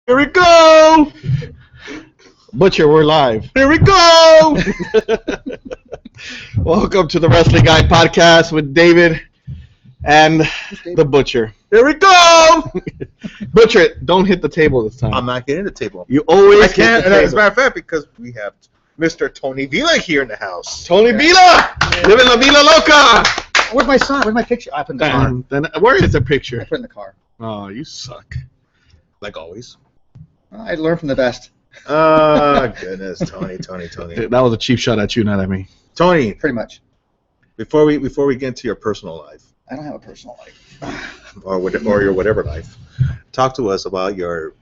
Here we go! Butcher, we're live. Here we go! Welcome to the Wrestling Guy podcast with David and the Butcher. Here we go! Butcher, don't hit the table this time. I'm not getting the table. You always I hit can't, the and as a table. matter of fact, because we have Mr. Tony Vela here in the house. Tony Vela! Living la Vila Loca! Where's my son? Where's my picture? I put in the car. Then, where is the I picture? put it in the car. Oh, you suck. Like always. I learned from the best. Oh, goodness. Tony. That was a cheap shot at you, not at me. Tony, Pretty much. before we get into your personal life, I don't have a personal life. or your whatever life, talk to us about your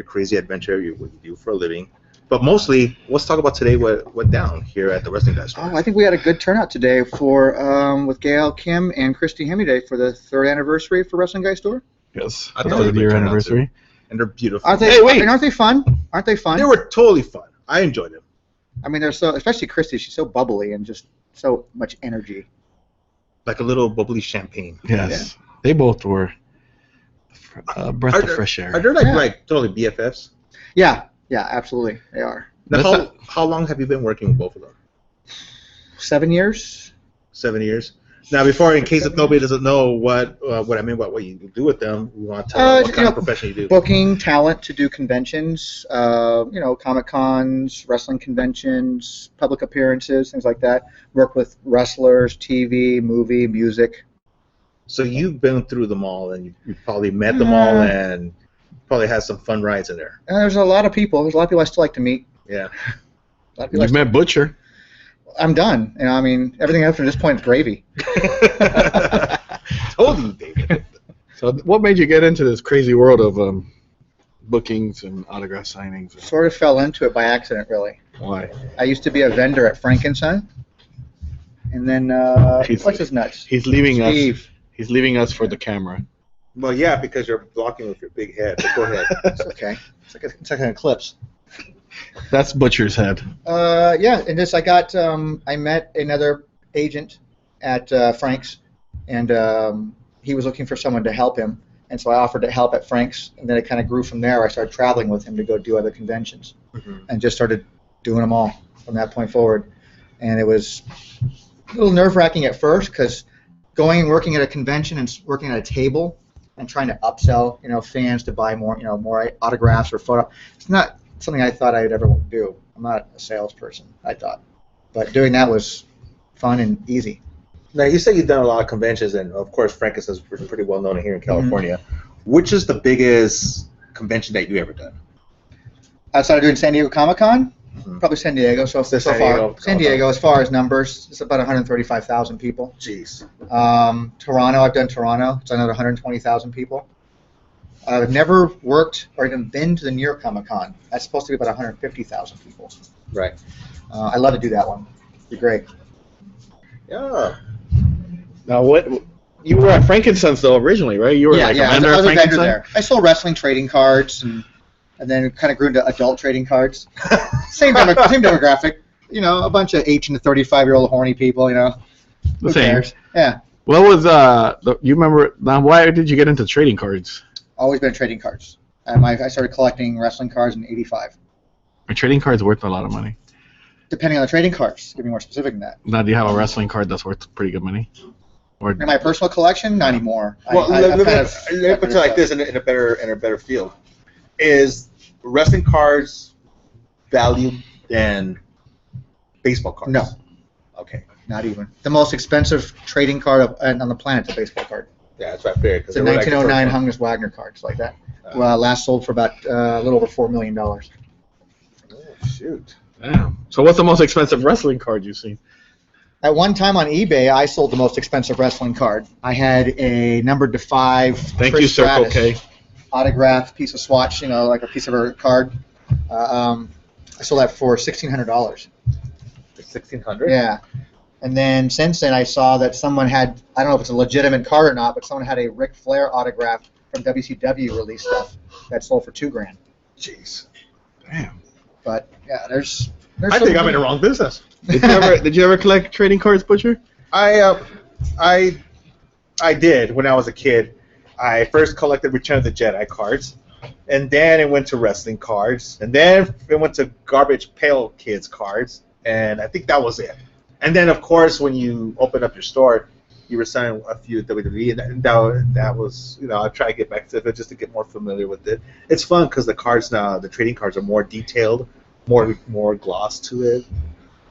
crazy adventure, what you do for a living. But mostly, let's talk about today what went down here at the Wrestling Guy store. Oh, I think we had a good turnout today for with Gail Kim and Christy Hemiday for the 3rd anniversary for Wrestling Guy Store. Yes. I thought it was a good Year turnout, anniversary. And they're beautiful. Aren't they? Hey, wait. And aren't they fun? Aren't they fun? They were totally fun. I enjoyed them. I mean, they're so, especially Christy. She's so bubbly and just so much energy. Like a little bubbly champagne. Yes. They both were a breath of fresh air. Are they Yeah. like totally BFFs? Yeah, absolutely, they are. Now, how long have you been working with both of them? 7 years. 7 years. Now, before, in case if nobody doesn't know what I mean about what you do with them, we want to tell them what kind of profession you do. Booking talent to do conventions, Comic Cons, wrestling conventions, public appearances, things like that. Work with wrestlers, TV, movie, music. So you've been through them all, and you probably met them all, and probably had some fun rides in there. And there's a lot of people. There's a lot of people I still like to meet. Yeah. A lot of people You've met Butcher. I'm done. I mean, everything after this point is gravy. Told you, David. So what made you get into this crazy world of bookings and autograph signings? Sort of fell into it by accident, really. Why? I used to be a vendor at Frank & Son. And then, what's his nuts? He's leaving Steve. us. He's leaving us for the camera. Well, yeah, because you're blocking with your big head. But go ahead. It's okay. It's like an eclipse. That's Butcher's head. Yeah, and this I met another agent at Frank's, and he was looking for someone to help him, and so I offered to help at Frank's, and then it kind of grew from there. I started traveling with him to go do other conventions, and just started doing them all from that point forward. And it was a little nerve-wracking at first because going and working at a convention and working at a table and trying to upsell, fans to buy more, more autographs or photo. It's not something I thought I would ever do. I'm not a salesperson, I thought. But doing that was fun and easy. Now, you say you've done a lot of conventions, and of course, Frankus is pretty well known here in California. Which is the biggest convention that you ever done? Outside of doing San Diego Comic-Con, probably San Diego. So San far, Diego San Diego, as far as numbers, it's about 135,000 people. Jeez. Toronto, I've done Toronto. It's another 120,000 people. I've never worked or even been to the New York Comic-Con. That's supposed to be about 150,000 people. Right. I love to do that one. It'd be great. Yeah. Now, what? You were at Frankenstein's though originally, right? You were like a vendor I at was a vendor Frankenstein? there. I sold wrestling trading cards and then it kind of grew into adult trading cards. Same demographic. A bunch of 18 to 35-year-old horny people. Who Same. cares? Yeah. What was you remember? Now, why did you get into trading cards? Always been trading cards. I started collecting wrestling cards in '85. Are trading cards worth a lot of money? Depending on the trading cards, give me more specific than that. Now, do you have a wrestling card that's worth pretty good money? Or In my personal collection, not anymore. Well, I've let kind me of put it like this in a better field. Is wrestling cards valued than baseball cards? No. Okay. Not even. The most expensive trading card on the planet is a baseball card. Yeah, that's right. Fair. It's a 1909 Hungus Wagner card, just like that. Last sold for about a little over $4 million. Oh, shoot. damn. So, what's the most expensive wrestling card you've seen? At one time on eBay, I sold the most expensive wrestling card. I had a numbered to 5 Thank Trish you, Circle Stratus K. autographed piece of swatch, like a piece of her card. I sold that for $1,600. $1,600? Yeah. And then since then, I saw that someone had, I don't know if it's a legitimate card or not, but someone had a Ric Flair autograph from WCW release stuff that sold for $2,000. Jeez. Damn. But yeah, there's I think I'm in the wrong business. Did you ever collect trading cards, Butcher? I did when I was a kid. I first collected Return of the Jedi cards. And then it went to wrestling cards. And then it went to Garbage Pail Kids cards. And I think that was it. And then, of course, when you opened up your store, you were selling a few WWE. And that was, I try to get back to it just to get more familiar with it. It's fun because the cards now, the trading cards are more detailed, more gloss to it.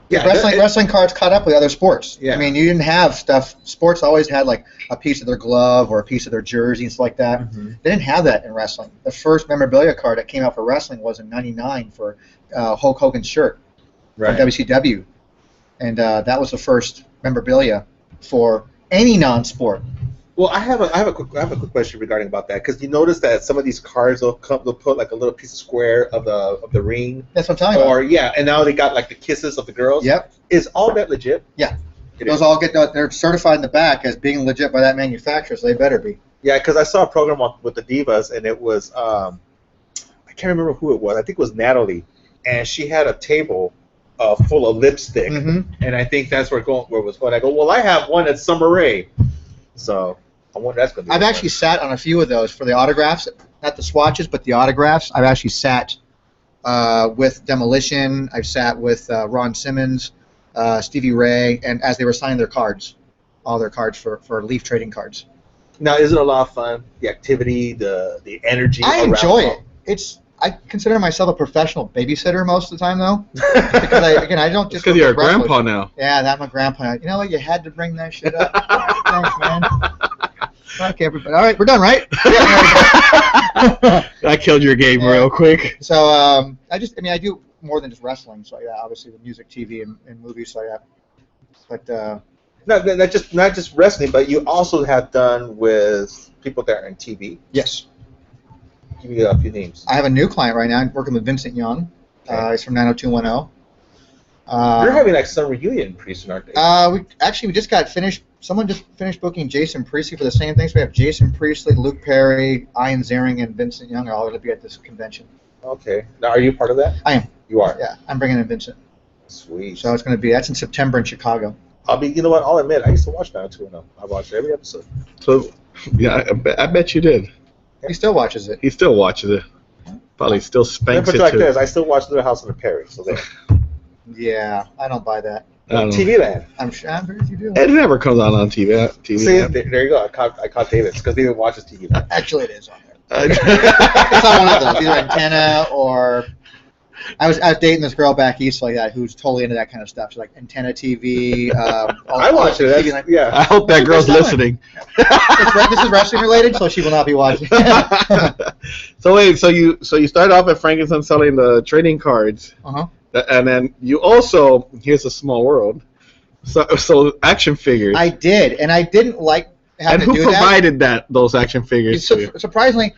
Yeah, wrestling cards caught up with other sports. Yeah. I mean, you didn't have stuff. Sports always had like a piece of their glove or a piece of their jersey and stuff like that. Mm-hmm. They didn't have that in wrestling. The first memorabilia card that came out for wrestling was in '99 for Hulk Hogan's shirt from WCW, and that was the first memorabilia for any non-sport. Well, I have a quick question regarding about that because you notice that some of these cards they'll put like a little piece of square of the ring. That's what I'm telling you. Or and now they got like the kisses of the girls. Yep. Is all that legit? Yeah. Those all they're certified in the back as being legit by that manufacturer, so they better be. Yeah, because I saw a program with the Divas and it was I can't remember who it was. I think it was Natalie, and she had a table full of lipstick, and I think that's where it was going. I go, well, I have one at Summer Rae, so. I wonder that's gonna be I've actually sat on a few of those for the autographs, not the swatches, but the autographs. I've actually sat with Demolition. I've sat with Ron Simmons, Stevie Ray, and as they were signing their cards, all their cards for Leaf trading cards. Now, is it a lot of fun? The activity, the energy. I enjoy it. I consider myself a professional babysitter most of the time, though, because I don't just. Because you're a grandpa now. Yeah, I'm a grandpa. You know what? You had to bring that shit up. Thanks, man. Okay, everybody. All right, we're done, right? I killed your game real quick. So I do more than just wrestling. So yeah, obviously the music, TV, and movies. So yeah, but not just wrestling, but you also have done with people that are in TV. Yes. Give me a few names. I have a new client right now. I'm working with Vincent Young. Okay. He's from 90210. You're having like some reunion pretty soon, aren't they? We just got finished. Someone just finished booking Jason Priestley for the same thing. So we have Jason Priestley, Luke Perry, Ian Ziering, and Vincent Young are all going to be at this convention. Okay. Now, are you part of that? I am. You are? Yeah, I'm bringing in Vincent. Sweet. So it's going to be, that's in September in Chicago. You know what, I'll admit, I used to watch 90210. I watched every episode. So, yeah, I bet you did. He still watches it. He still watches it. Probably still spanks it, like too. This, I still watch Little House on the Prairie, so there. Yeah, I don't buy that. TV Land. I'm sure you do. It never comes on TV. See, there you go. I caught David because David watches TV Land. Actually, it is on there. It's not one of those. Either Antenna or I was dating this girl back east like that who's totally into that kind of stuff. She's like Antenna TV. I watch it. Yeah. I hope that girl's listening. This is wrestling related, so she will not be watching. So wait, so you started off at Frankenstein selling the trading cards. Uh-huh. And then you also, here's a small world, so action figures. I did, and I didn't like having to do that. And who provided those action figures to you? Surprisingly,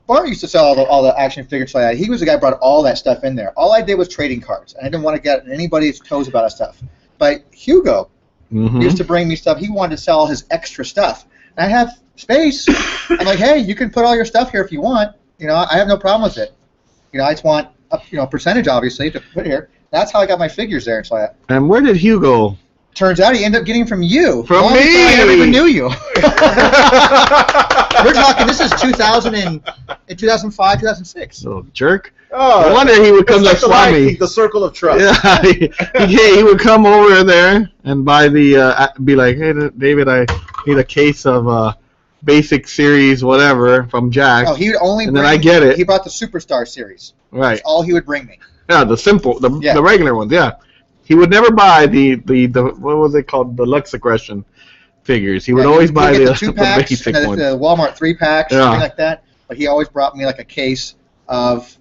Bart used to sell all the action figures like that. He was the guy who brought all that stuff in there. All I did was trading cards, and I didn't want to get anybody's toes about that stuff. But Hugo used to bring me stuff. He wanted to sell all his extra stuff. And I have space. I'm like, hey, you can put all your stuff here if you want. I have no problem with it. I just want a percentage, obviously, to put here. That's how I got my figures there. So and where did Hugo? Turns out he ended up getting from you. From me. I never even knew you. We're talking. This is 2005, 2006. Little jerk. Oh, no wonder he would come to Swami. The circle of trust. Yeah, he would come over there and buy be like, hey, David, I need a case of basic series, whatever, from Jack. Oh, he would only. And then I get it. He brought the Superstar series. Right. That's all he would bring me. Yeah, the regular ones. Yeah. He would never buy the what was it called, the Lux Aggression figures. He would always buy the 2-packs, basic the ones. The Walmart 3-packs, something like that. But he always brought me like a case of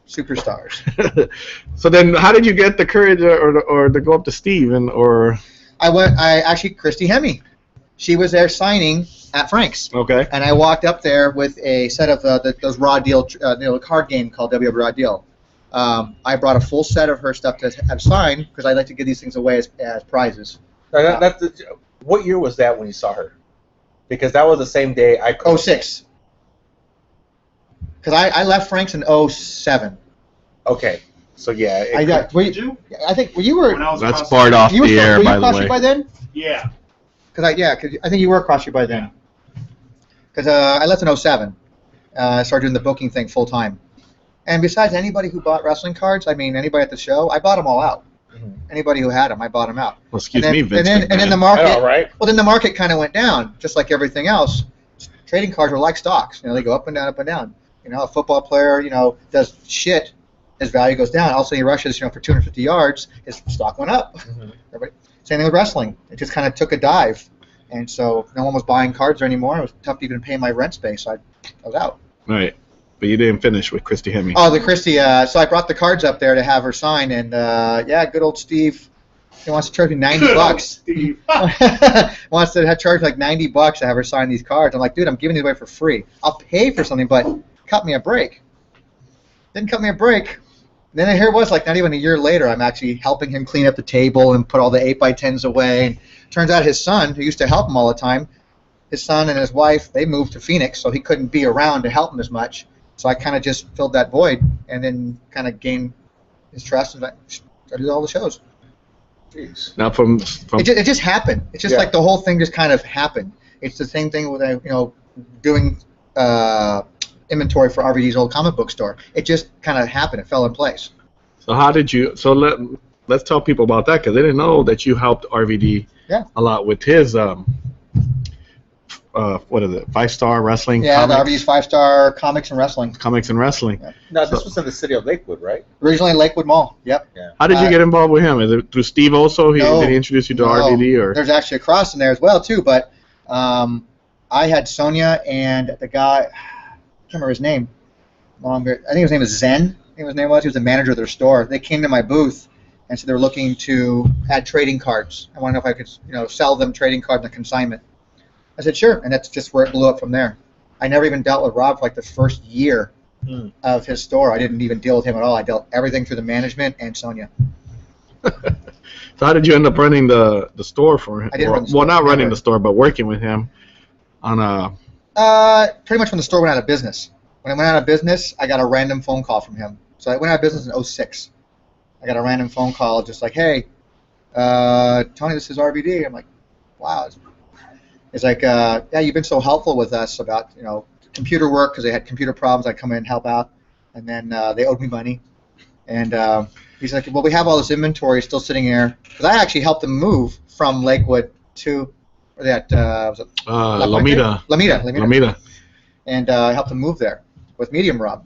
Superstars. So then, how did you get the courage or to go up to Steve actually Christy Hemme. She was there signing at Frank's. Okay. And I walked up there with a set of those Raw Deal, card game called WWE Raw Deal. I brought a full set of her stuff to have signed because I like to give these things away as prizes. What year was that when you saw her? Because that was the same day I. 06. Because I left Frank's in 07. Okay, so yeah. I think you were. That's part off the air, by the way. Were you by then? Yeah. Because I think you were across you by then. Because I left in 07. started doing the booking thing full time. And besides anybody who bought wrestling cards, I mean, anybody at the show, I bought them all out. Anybody who had them, I bought them out. Well, excuse me, Vince. And then the market, I know, right? well, then the market kind of went down, just like everything else. Trading cards are like stocks. They go up and down, up and down. A football player, does shit, his value goes down. Also, he rushes, for 250 yards, his stock went up. Same thing with wrestling. It just kind of took a dive. And so no one was buying cards anymore. It was tough to even pay my rent space. So I was out. Right. But you didn't finish with Christy Hemme. Oh, the Christy. So I brought the cards up there to have her sign, and good old Steve. He wants to charge me $90. Steve. Wants to charge like $90 to have her sign these cards. I'm like, dude, I'm giving these away for free. I'll pay for something, but cut me a break. Didn't cut me a break. Then here it was, like not even a year later, I'm actually helping him clean up the table and put all the 8x10s away. And turns out his son, who used to help him all the time, his son and his wife, they moved to Phoenix, so he couldn't be around to help him as much. So I kind of just filled that void and then kind of gained his trust and I did all the shows. Jeez. Now from it just happened. It's just like the whole thing just kind of happened. It's the same thing with doing inventory for RVD's old comic book store. It just kind of happened. It fell in place. So how did you? So let's tell people about that because they didn't know that you helped RVD a lot with his what is it? 5-star wrestling. Yeah, comics? the RVD's 5-star comics and wrestling. Comics and wrestling. Yeah. No, this was in the city of Lakewood, right? Originally Lakewood Mall. Yep. Yeah. How did you get involved with him? Is it through Steve also? Did he introduce you to RVD or? There's actually a cross in there as well too, but I had Sonia and the guy, I can't remember his name. I think his name was Zen. I think his name was. He was the manager of their store. They came to my booth and said they were looking to add trading cards. I wanted to know if I could, sell them trading cards on consignment. I said sure, and that's just where it blew up from there. I never even dealt with Rob for like the first year of his store. I didn't even deal with him at all. I dealt everything through the management and Sonia. So how did you end up running the store for him? I didn't run the store. Well, not running the store, but working with him on a. Pretty much when the store went out of business. When it went out of business, I got a random phone call from him. So it went out of business in 2006. I got a random phone call just like, hey, Tony, this is RVD. I'm like, wow. It's like, yeah, you've been so helpful with us about, computer work because they had computer problems. I'd come in and help out. And then they owed me money. And he's like, well, we have all this inventory still sitting here. Because I actually helped them move from Lakewood to that, was it? Lomita. And I helped them move there with Medium Rob.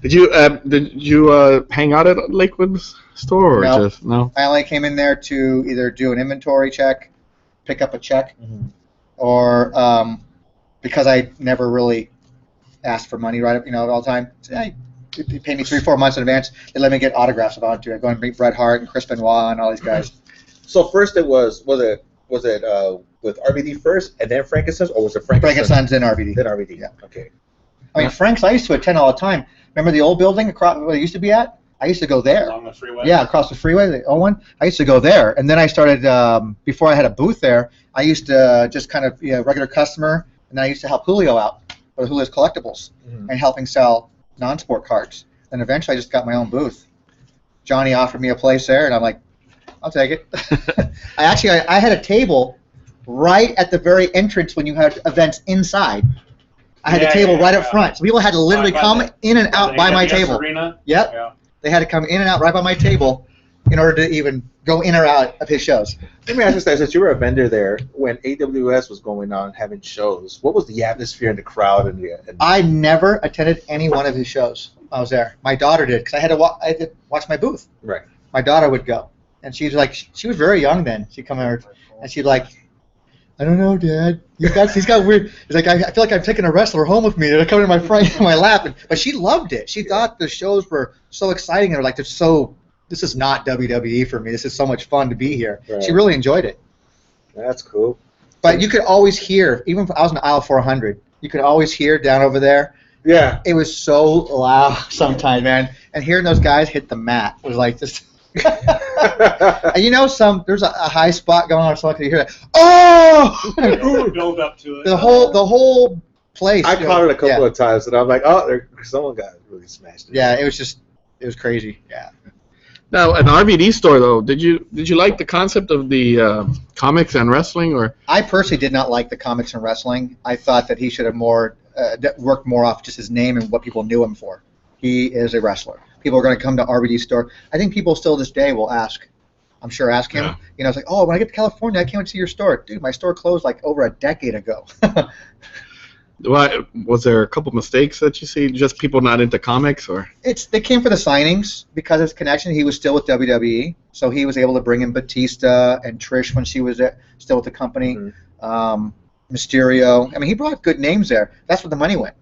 Did you hang out at Lakewood's store or No. just no? I only came in there to either do an inventory check, pick up a check, or because I never really asked for money all the time. So, yeah, you pay me 3-4 months in advance. They let me get autographs if I wanted to. I go and meet Bret Hart and Chris Benoit and all these guys. So first it was it with RVD first and then Frankenstein's, or was it Frankenstein's and RVD. Then RVD. Yeah. Okay. I mean, Frank's I used to attend all the time. Remember the old building across where it used to be at? I used to go there. Along the freeway? Yeah, across the freeway, the old one. I used to go there, and then I started before I had a booth there. I used to just kind of be a regular customer, and then I used to help Julio out with Julio's Collectibles and helping sell non-sport cards. And eventually, I just got my own booth. Johnny offered me a place there, and I'm like, I'll take it. I had a table right at the very entrance when you had events inside. I had a table right up front, so people had to literally come in and out by my table. Arena? Yep. Yeah. They had to come in and out right by my table in order to even go in or out of his shows. Let me ask you this: since you were a vendor there when AWS was going on having shows, what was the atmosphere and the crowd and I never attended any one of his shows. I was there. My daughter did because I had to watch my booth. Right. My daughter would go, and she was very young then. She'd come over, and she'd like, I don't know, Dad. He's got weird. He's like, I feel like I'm taking a wrestler home with me. They're coming in my lap. But she loved it. She thought the shows were so exciting. They're like, this is not WWE for me. This is so much fun to be here. Right. She really enjoyed it. That's cool. But you could always hear, even if I was in aisle 400, you could always hear down over there. Yeah. It was so loud sometimes, man. And hearing those guys hit the mat was like just. And there's a high spot going on, so I could hear that. Oh! Build up to it. The whole place. I caught it a couple of times, and I'm like, someone got really smashed. Yeah, it was crazy. Yeah. Now, an RVD store though, did you like the concept of the comics and wrestling, or? I personally did not like the comics and wrestling. I thought that he should have more worked more off just his name and what people knew him for. He is a wrestler. People are going to come to RVD store. I think people still this day will ask. I'm sure ask him. Yeah. It's like, oh, when I get to California, I can't wait to see your store, dude. My store closed like over a decade ago. Well, was there a couple mistakes that you see? Just people not into comics, or? They came for the signings because of his connection. He was still with WWE, so he was able to bring in Batista and Trish when she was still with the company. Mysterio. I mean, he brought good names there. That's where the money went.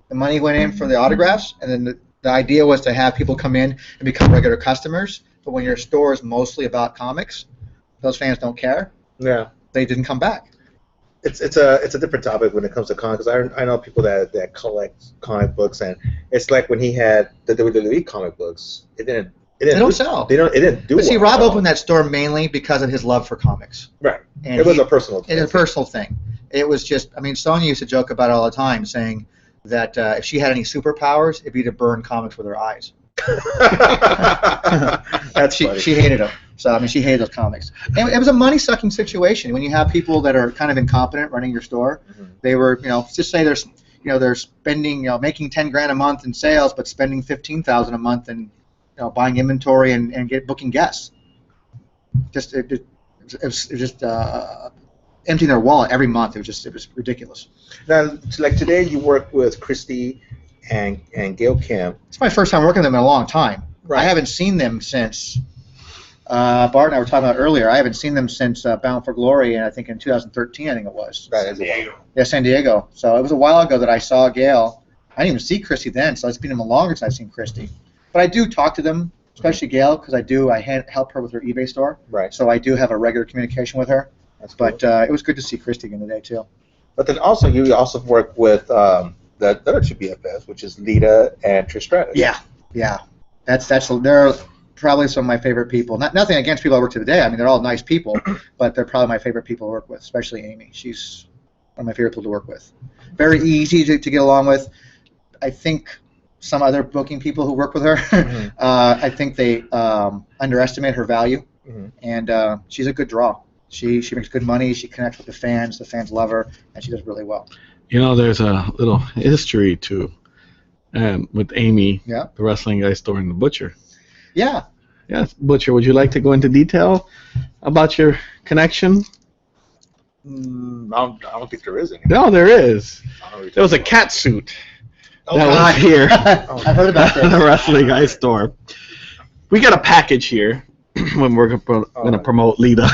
The money went in for the autographs, and then the idea was to have people come in and become regular customers. But when your store is mostly about comics, those fans don't care. Yeah, they didn't come back. It's a different topic when it comes to comics. I know people that collect comic books, and it's like when he had the WWE comic books, it didn't sell. It didn't do. But see, well Rob opened that store mainly because of his love for comics. Right. And it was a personal thing. It was a personal thing. It was just, I mean, Sonya used to joke about it all the time, saying that if she had any superpowers, it'd be to burn comics with her eyes. That's funny. She hated them. So, I mean, she hated those comics. And it was a money-sucking situation. When you have people that are kind of incompetent running your store, they were, just say they're spending, making $10,000 a month in sales, but spending $15,000 a month in, buying inventory and booking guests. It was just emptying their wallet every month. It was ridiculous. Now, like today, you work with Christy and Gail Kim. It's my first time working with them in a long time. Right. I haven't seen them since Bart and I were talking about earlier. I haven't seen them since Bound for Glory, and I think in 2013, I think it was. Right, San Diego. Yeah, San Diego. So it was a while ago that I saw Gail. I didn't even see Christy then, so it's been longer since I've seen Christy. But I do talk to them, especially Gail, because I help her with her eBay store. Right. So I do have a regular communication with her. That's cool. But it was good to see Christy again today, too. But then also, you also work with the other two BFFs, which is Lita and Trish Stratus. Yeah. They're probably some of my favorite people. Nothing against people I work with today. I mean, they're all nice people, but they're probably my favorite people to work with, especially Amy. She's one of my favorite people to work with. Very easy to get along with. I think some other booking people who work with her, I think they underestimate her value, and she's a good draw. She makes good money. She connects with the fans. The fans love her, and she does really well. There's a little history too, with Amy, the wrestling guy store and the Butcher. Yeah. Yes, Butcher, would you like to go into detail about your connection? I don't think there is any. No, there is. There was a cat suit that was here. I heard about this. The wrestling guy store. We got a package here when we're going to promote Lita.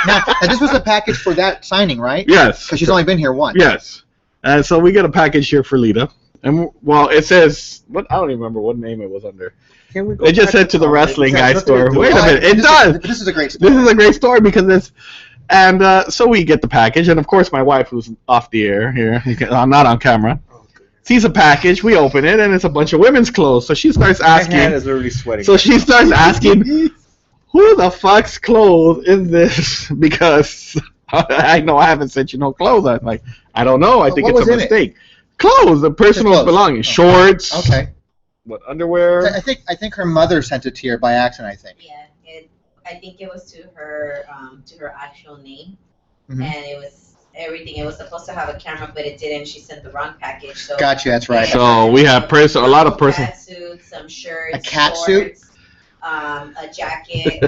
now, this was a package for that signing, right? Yes. Because she's only been here once. Yes. And so we get a package here for Lita. And, it says, I don't even remember what name it was under. It just said to the wrestling guy store. Wait a minute. It does. This is a great store. This is a great store because it's... And so we get the package. And, of course, my wife, who's off the air here, I'm not on camera, sees a package. We open it, and it's a bunch of women's clothes. So she starts asking... My hand is literally sweating. So she starts asking, who the fuck's clothes is this? Because I know I haven't sent you no clothes. I'm like, I don't know. I think it's a mistake. Clothes, the personal belongings, shorts. Okay. What, underwear? I think her mother sent it to her by accident. I think. Yeah, I think it was to her actual name, Mm-hmm. and it was everything. It was supposed to have a camera, but it didn't. She sent the wrong package. So Gotcha. That's right. So we have a lot of cat suits, some shirts, a cat shorts, suit. A jacket.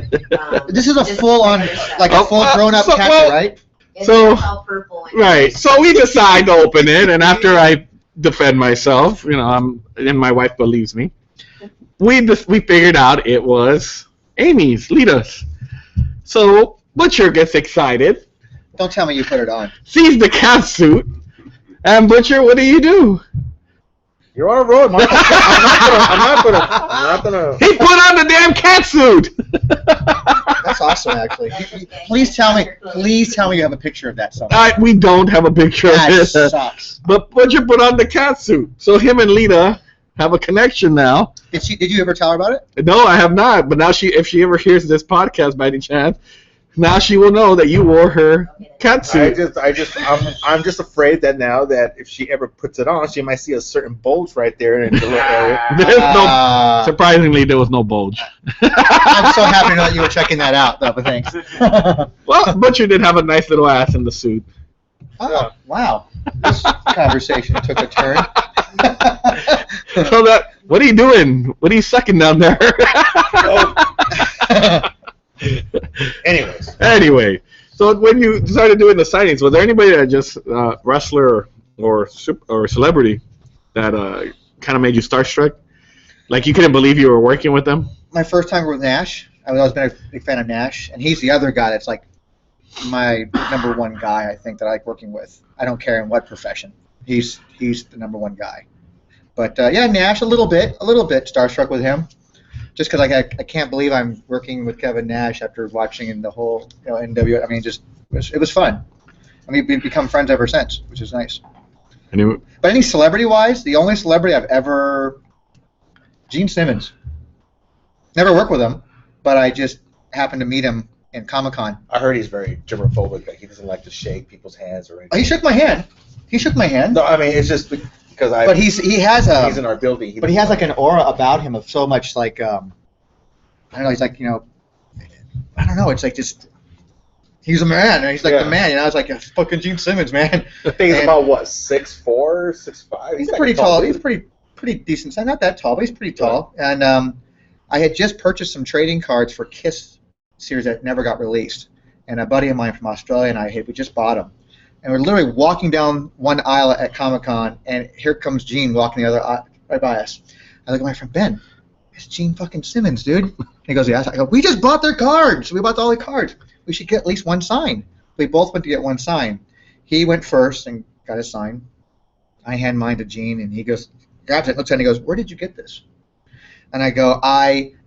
This is a just full-on, regular stuff. like a full grown-up cat, right? It's so- all purple. And Right. So we decide to open it, and after I defend myself, and my wife believes me, we figured out it was Amy's, Lita's. So Butcher gets excited, Don't tell me you put it on. sees the cat suit, and Butcher, what do? You're on a roll, Mark. I'm not gonna. He put on the damn cat suit. That's awesome, actually. Please tell me you have a picture of that somewhere. We don't have a picture of That it. sucks. But Butcher put on the cat suit. So him and Lita have a connection now. Did you ever tell her about it? No, I have not. But now if she ever hears this podcast by any chance, now she will know that you wore her cat suit. I'm just afraid that now that if she ever puts it on, she might see a certain bulge right there in the little area. Surprisingly, there was no bulge. I'm so happy to know that you were checking that out, though, but thanks. Well, Butcher did have a nice little ass in the suit. Oh, wow. This conversation took a turn. So what are you doing? What are you sucking down there? Anyways. Anyway, so when you started doing the signings, was there anybody that just wrestler or celebrity that kind of made you starstruck? Like you couldn't believe you were working with them? My first time with Nash, I've always been a big fan of Nash, and he's the other guy that's like my number one guy, I think, that I like working with. I don't care in what profession. He's the number one guy. But yeah, Nash, a little bit starstruck with him, just because I can't believe I'm working with Kevin Nash after watching in the whole NWA. I mean, it was fun. I mean, we've become friends ever since, which is nice. But any celebrity-wise, the only celebrity I've ever, Gene Simmons. Never worked with him, but I just happened to meet him in Comic-Con. I heard he's very germophobic. Like he doesn't like to shake people's hands or anything. Oh, he shook my hand. No, I mean it's just because But he's in our building. But he has like an aura about him of so much like I don't know. He's like I don't know. It's like just he's a man. He's like the man. It's like fucking Gene Simmons, man. The thing is about what 6'4", 6'5". He's pretty tall. He's pretty decent size. Not that tall, but he's pretty tall. And I had just purchased some trading cards for Kiss series that never got released. And a buddy of mine from Australia and we just bought them. And we're literally walking down one aisle at Comic-Con, and here comes Gene walking the other aisle right by us. I look at my friend, Ben, it's Gene fucking Simmons, dude. And he goes, yeah. I go, we just bought their cards. We bought all the cards. We should get at least one sign. We both went to get one sign. He went first and got a sign. I hand mine to Gene, and he goes, grabs it, looks at it, and he goes, where did you get this? And I go,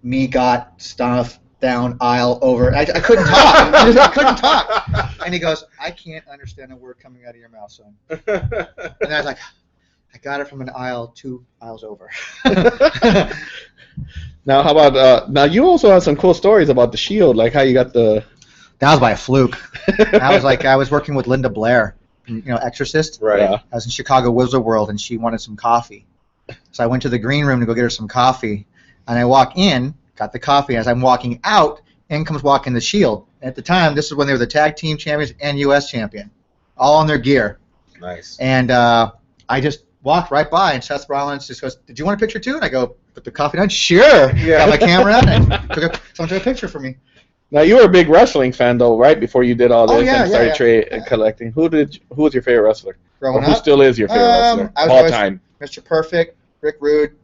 me got stuff down aisle over. I couldn't talk. I couldn't talk. And he goes, I can't understand a word coming out of your mouth, son. And I was like, I got it from an aisle 2 aisles over. Now, how about now? You also have some cool stories about the Shield, like how you got the. That was by a fluke. I was working with Linda Blair, Exorcist. Right. Yeah. I was in Chicago Wizard World, and she wanted some coffee. So I went to the green room to go get her some coffee, and I walk in, got the coffee. As I'm walking out, in comes walking the Shield. And at the time, this is when they were the tag team champions and U.S. champion, all on their gear. Nice. And I just walked right by, and Seth Rollins just goes, "Did you want a picture too?" And I go, "Put the coffee down." Sure. Yeah. Got my camera out, and someone took a picture for me. Now you were a big wrestling fan though, right? Before you did all this yeah, and started yeah. collecting. Who was your favorite wrestler? Growing Or who up, still is your favorite wrestler I was all always time? Mr. Perfect, Rick Rude.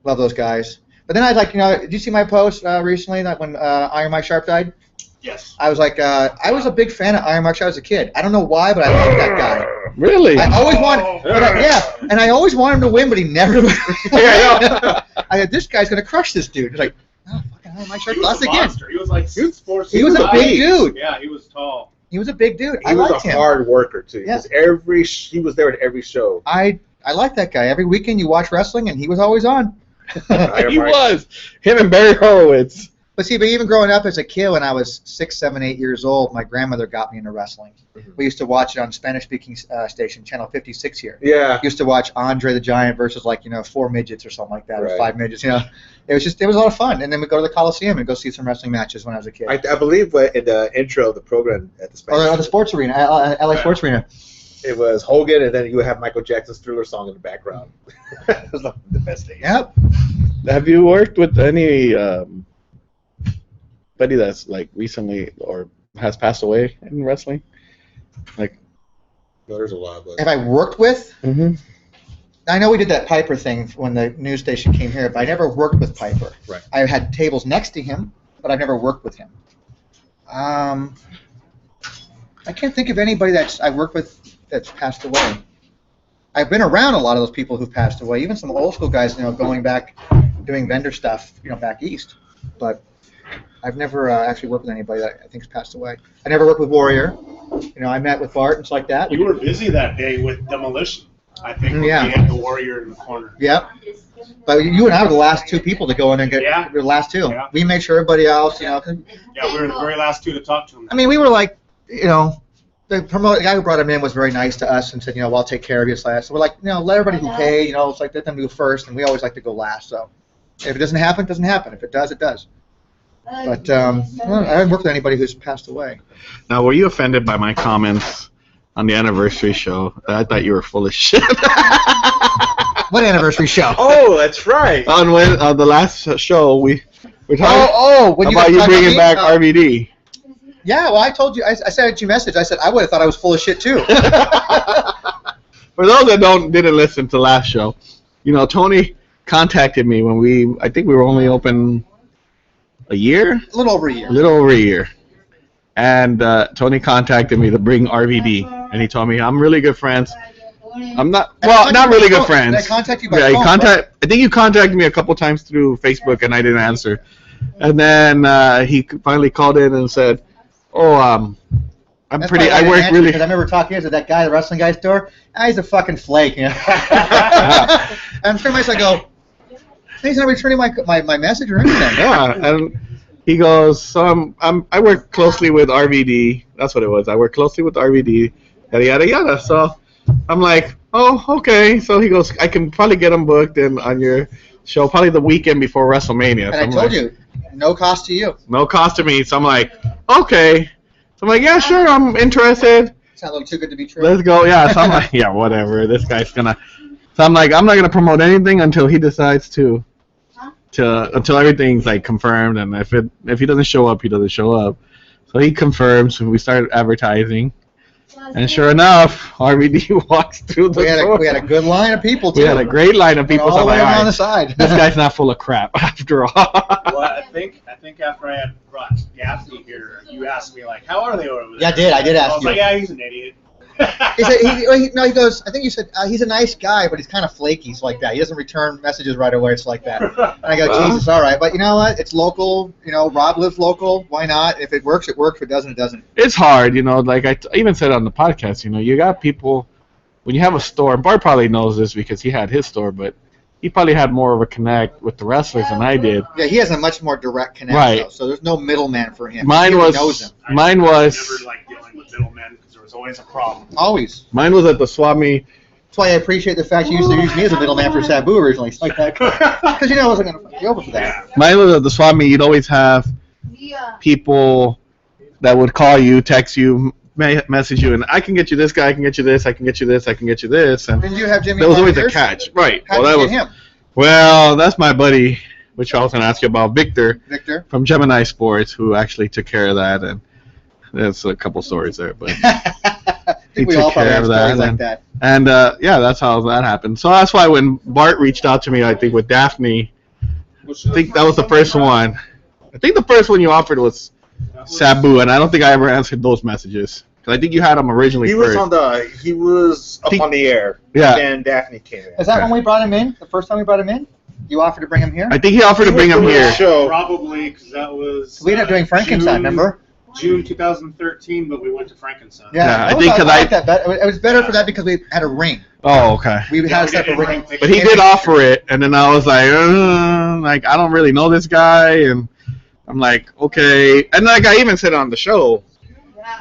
Love those guys. But then I was like, did you see my post recently that when Iron Mike Sharp died? Yes. I was like, I was a big fan of Iron Mike Sharp as a kid. I don't know why, but I loved that guy. Really? I always wanted, and I always wanted him to win, but he never. I thought this guy's gonna crush this dude. He's like, oh, fucking Iron Mike Sharp lost again. He was like 6'4". He was a big dude. Yeah, he was tall. He was a big dude. He was a hard worker too. Yeah. Because he was there at every show. I like that guy. Every weekend you watch wrestling, and he was always on. He was. Him and Barry Horowitz. But even growing up as a kid, when I was 6, 7, 8 years old, my grandmother got me into wrestling. Mm-hmm. We used to watch it on Spanish-speaking station, Channel 56 here. Yeah. Used to watch Andre the Giant versus 4 midgets or something like that, Right. or 5 midgets. It was a lot of fun. And then we'd go to the Coliseum and go see some wrestling matches when I was a kid. I believe in the intro of the program at the Spanish. Or the sports arena, LA Sports Arena. It was Hogan, and then you would have Michael Jackson's Thriller song in the background. It was the best thing. Yep. Have you worked with any anybody that's recently or has passed away in wrestling? No, there's a lot. But Have I worked with? Mm-hmm. I know we did that Piper thing when the news station came here, but I never worked with Piper. Right. I had tables next to him, but I've never worked with him. I can't think of anybody I've worked with that's passed away. I've been around a lot of those people who've passed away, even some old school guys, going back, doing vendor stuff, back east. But I've never actually worked with anybody that I think's passed away. I never worked with Warrior. I met with Bart and stuff like that. You were busy that day with Demolition. I think when Yeah. we had the Warrior in the corner. Yep. But you and I were the last 2 people to go in and get the last 2. Yeah. We made sure everybody else, Yeah, we were the very last 2 to talk to him. I mean, we were like, the guy who brought him in was very nice to us and said, well, I'll take care of you. So we're like, let everybody who paid, it's like let them do first, and we always like to go last. So if it doesn't happen, it doesn't happen. If it does, it does. But I haven't worked with anybody who's passed away. Now, were you offended by my comments on the anniversary show. I thought you were full of shit. What anniversary show? Oh, that's right. On the last show we talking When about guys you talked bringing me? back RVD. Yeah, well, I told you. I sent you a message. I said I would have thought I was full of shit too. For those that didn't listen to last show, Tony contacted me when I think we were only open a year. A little over a year. A little over a year. And Tony contacted me to bring RVD, and he told me I'm really good friends. I'm not really good friends. Did I contact you by Yeah, phone? I think you contacted me a couple times through Facebook, and I didn't answer. And then he finally called in and said, "Oh, I work really." Because I remember talking to that guy, the wrestling guy store. He's a fucking flake. And pretty much I go, he's not returning my message or anything. Yeah, and he goes, "So I work closely with RVD." That's what it was. I work closely with RVD. Yada yada yada. So I'm like, "Oh, okay." So he goes, "I can probably get him booked on your show, probably the weekend before WrestleMania." And So I I'm told like, you, no cost to you. no cost to me. So I'm like, okay. So I'm like, yeah, sure, I'm interested. It's not a little too good to be true. Let's go. Yeah. So I'm like, yeah, whatever. This guy's gonna. So I'm like, I'm not gonna promote anything until he decides until everything's like confirmed, and if he doesn't show up, he doesn't show up. So he confirms. We started advertising, and sure enough, RVD walks through the door. We had a good line of people too. We had a great line of people. All So the I'm way like, around all the right, side. this guy's not full of crap after all. Well, I think after I had brought Gaffney here, you asked me like, how are they over there? Yeah, I did. I did ask I was you. like, yeah, he's an idiot. He said, he goes, I think you said, he's a nice guy, but he's kind of flaky. He's like that. He doesn't return messages right away. It's like that. And I go, Jesus, all right. But you know what? It's local. Rob lives local. Why not? If it works, it works. If it doesn't, it doesn't. It's hard, like I even said on the podcast, you got people, when you have a store, and Bart probably knows this because he had his store, but he probably had more of a connect with the wrestlers than I did. Yeah, he has a much more direct connection, Right. though, so there's no middleman for him. Mine He really was- knows him. I Mine was- never liked dealing with middlemen because there was always a problem. Always. Mine was at the Swami. That's why I appreciate the fact you used to use me as a middleman for Sabu originally. It's like that. Because I wasn't going to be over for that. Mine was at the Swami. You'd always have people that would call you, text you, message you, and I can get you this guy, I can get you this, I can get you this, I can get you this, and Didn't you have Jimmy there was always a Myers? catch, right? How did you get him? Well, that's my buddy, which I was going to ask you about, Victor Victor? from Gemini Sports, who actually took care of that, and there's a couple stories there, but I think we took all probably care have of that, stories like and- that. and yeah, that's how that happened. So that's why when Bart reached out to me, I think with Daphne, I think that was the first one. I think the first one you offered was Sabu, and I don't think I ever answered those messages. 'Cause I think you had him originally He first. was up on the air. Yeah. And Daphne came in. Is that when we brought him in? The first time we brought him in? You offered to bring him here? I think he offered to bring him here. Show. Probably because that was. We ended up doing Frankenstein, remember? June 2013, but we went to Frankenstein. Yeah, I that think was- 'cause like that better. It was better for that because we had a ring. Oh, okay. We had a separate ring. But he did offer it, and then I was like I don't really know this guy, and I'm like, okay. And like I even said on the show,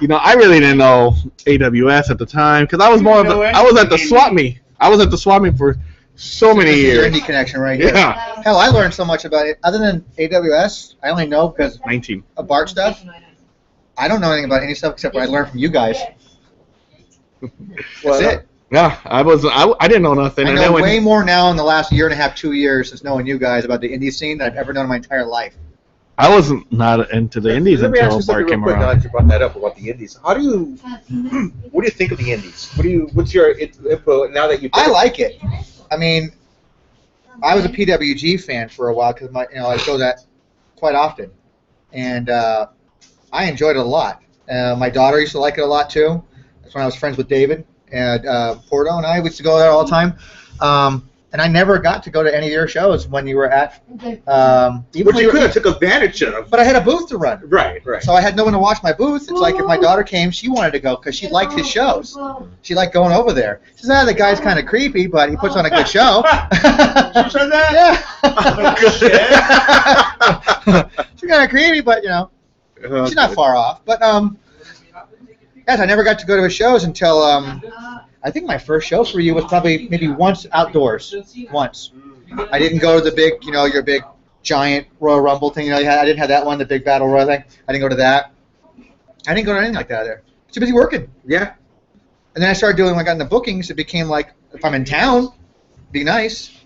I really didn't know AWS at the time because I was more of the, I was at the swap meet. I was at the swap meet for so many This is your years. indie connection right here. Yeah, Hell, I learned so much about it. Other than AWS, I only know because 19. of Bart stuff. I don't know anything about any stuff except what I learned from you guys. That's it. Yeah, I didn't know nothing. I and know then when, way more now in the last year and a half, 2 years since knowing you guys about the indie scene than I've ever known in my entire life. I wasn't not into the indies Let me ask until you something Bart real came quick now around. that you brought that up about the indies. What do you think of the indies? What's your input now that you? I like it. I mean, I was a PWG fan for a while because I go that quite often, and I enjoyed it a lot. My daughter used to like it a lot too. That's when I was friends with David and Porto, and I used to go there all the time. And I never got to go to any of your shows when you were at. Which you could have took advantage of. But I had a booth to run. Right. So I had no one to watch my booth. It's like if my daughter came, she wanted to go because she liked his shows. She liked going over there. She says, the guy's kind of creepy, but he puts on a good show. You said that? Yeah. She's kind of creepy, but, she's not far off. But, yes, I never got to go to his shows until, I think my first show for you was probably maybe once outdoors. Once. I didn't go to the big, your big giant Royal Rumble thing. I didn't have that one, the big Battle Royal thing. I didn't go to that. I didn't go to anything like that there. Too busy working. Yeah. And then I started doing, when I got into bookings, it became like, if I'm in town, be nice.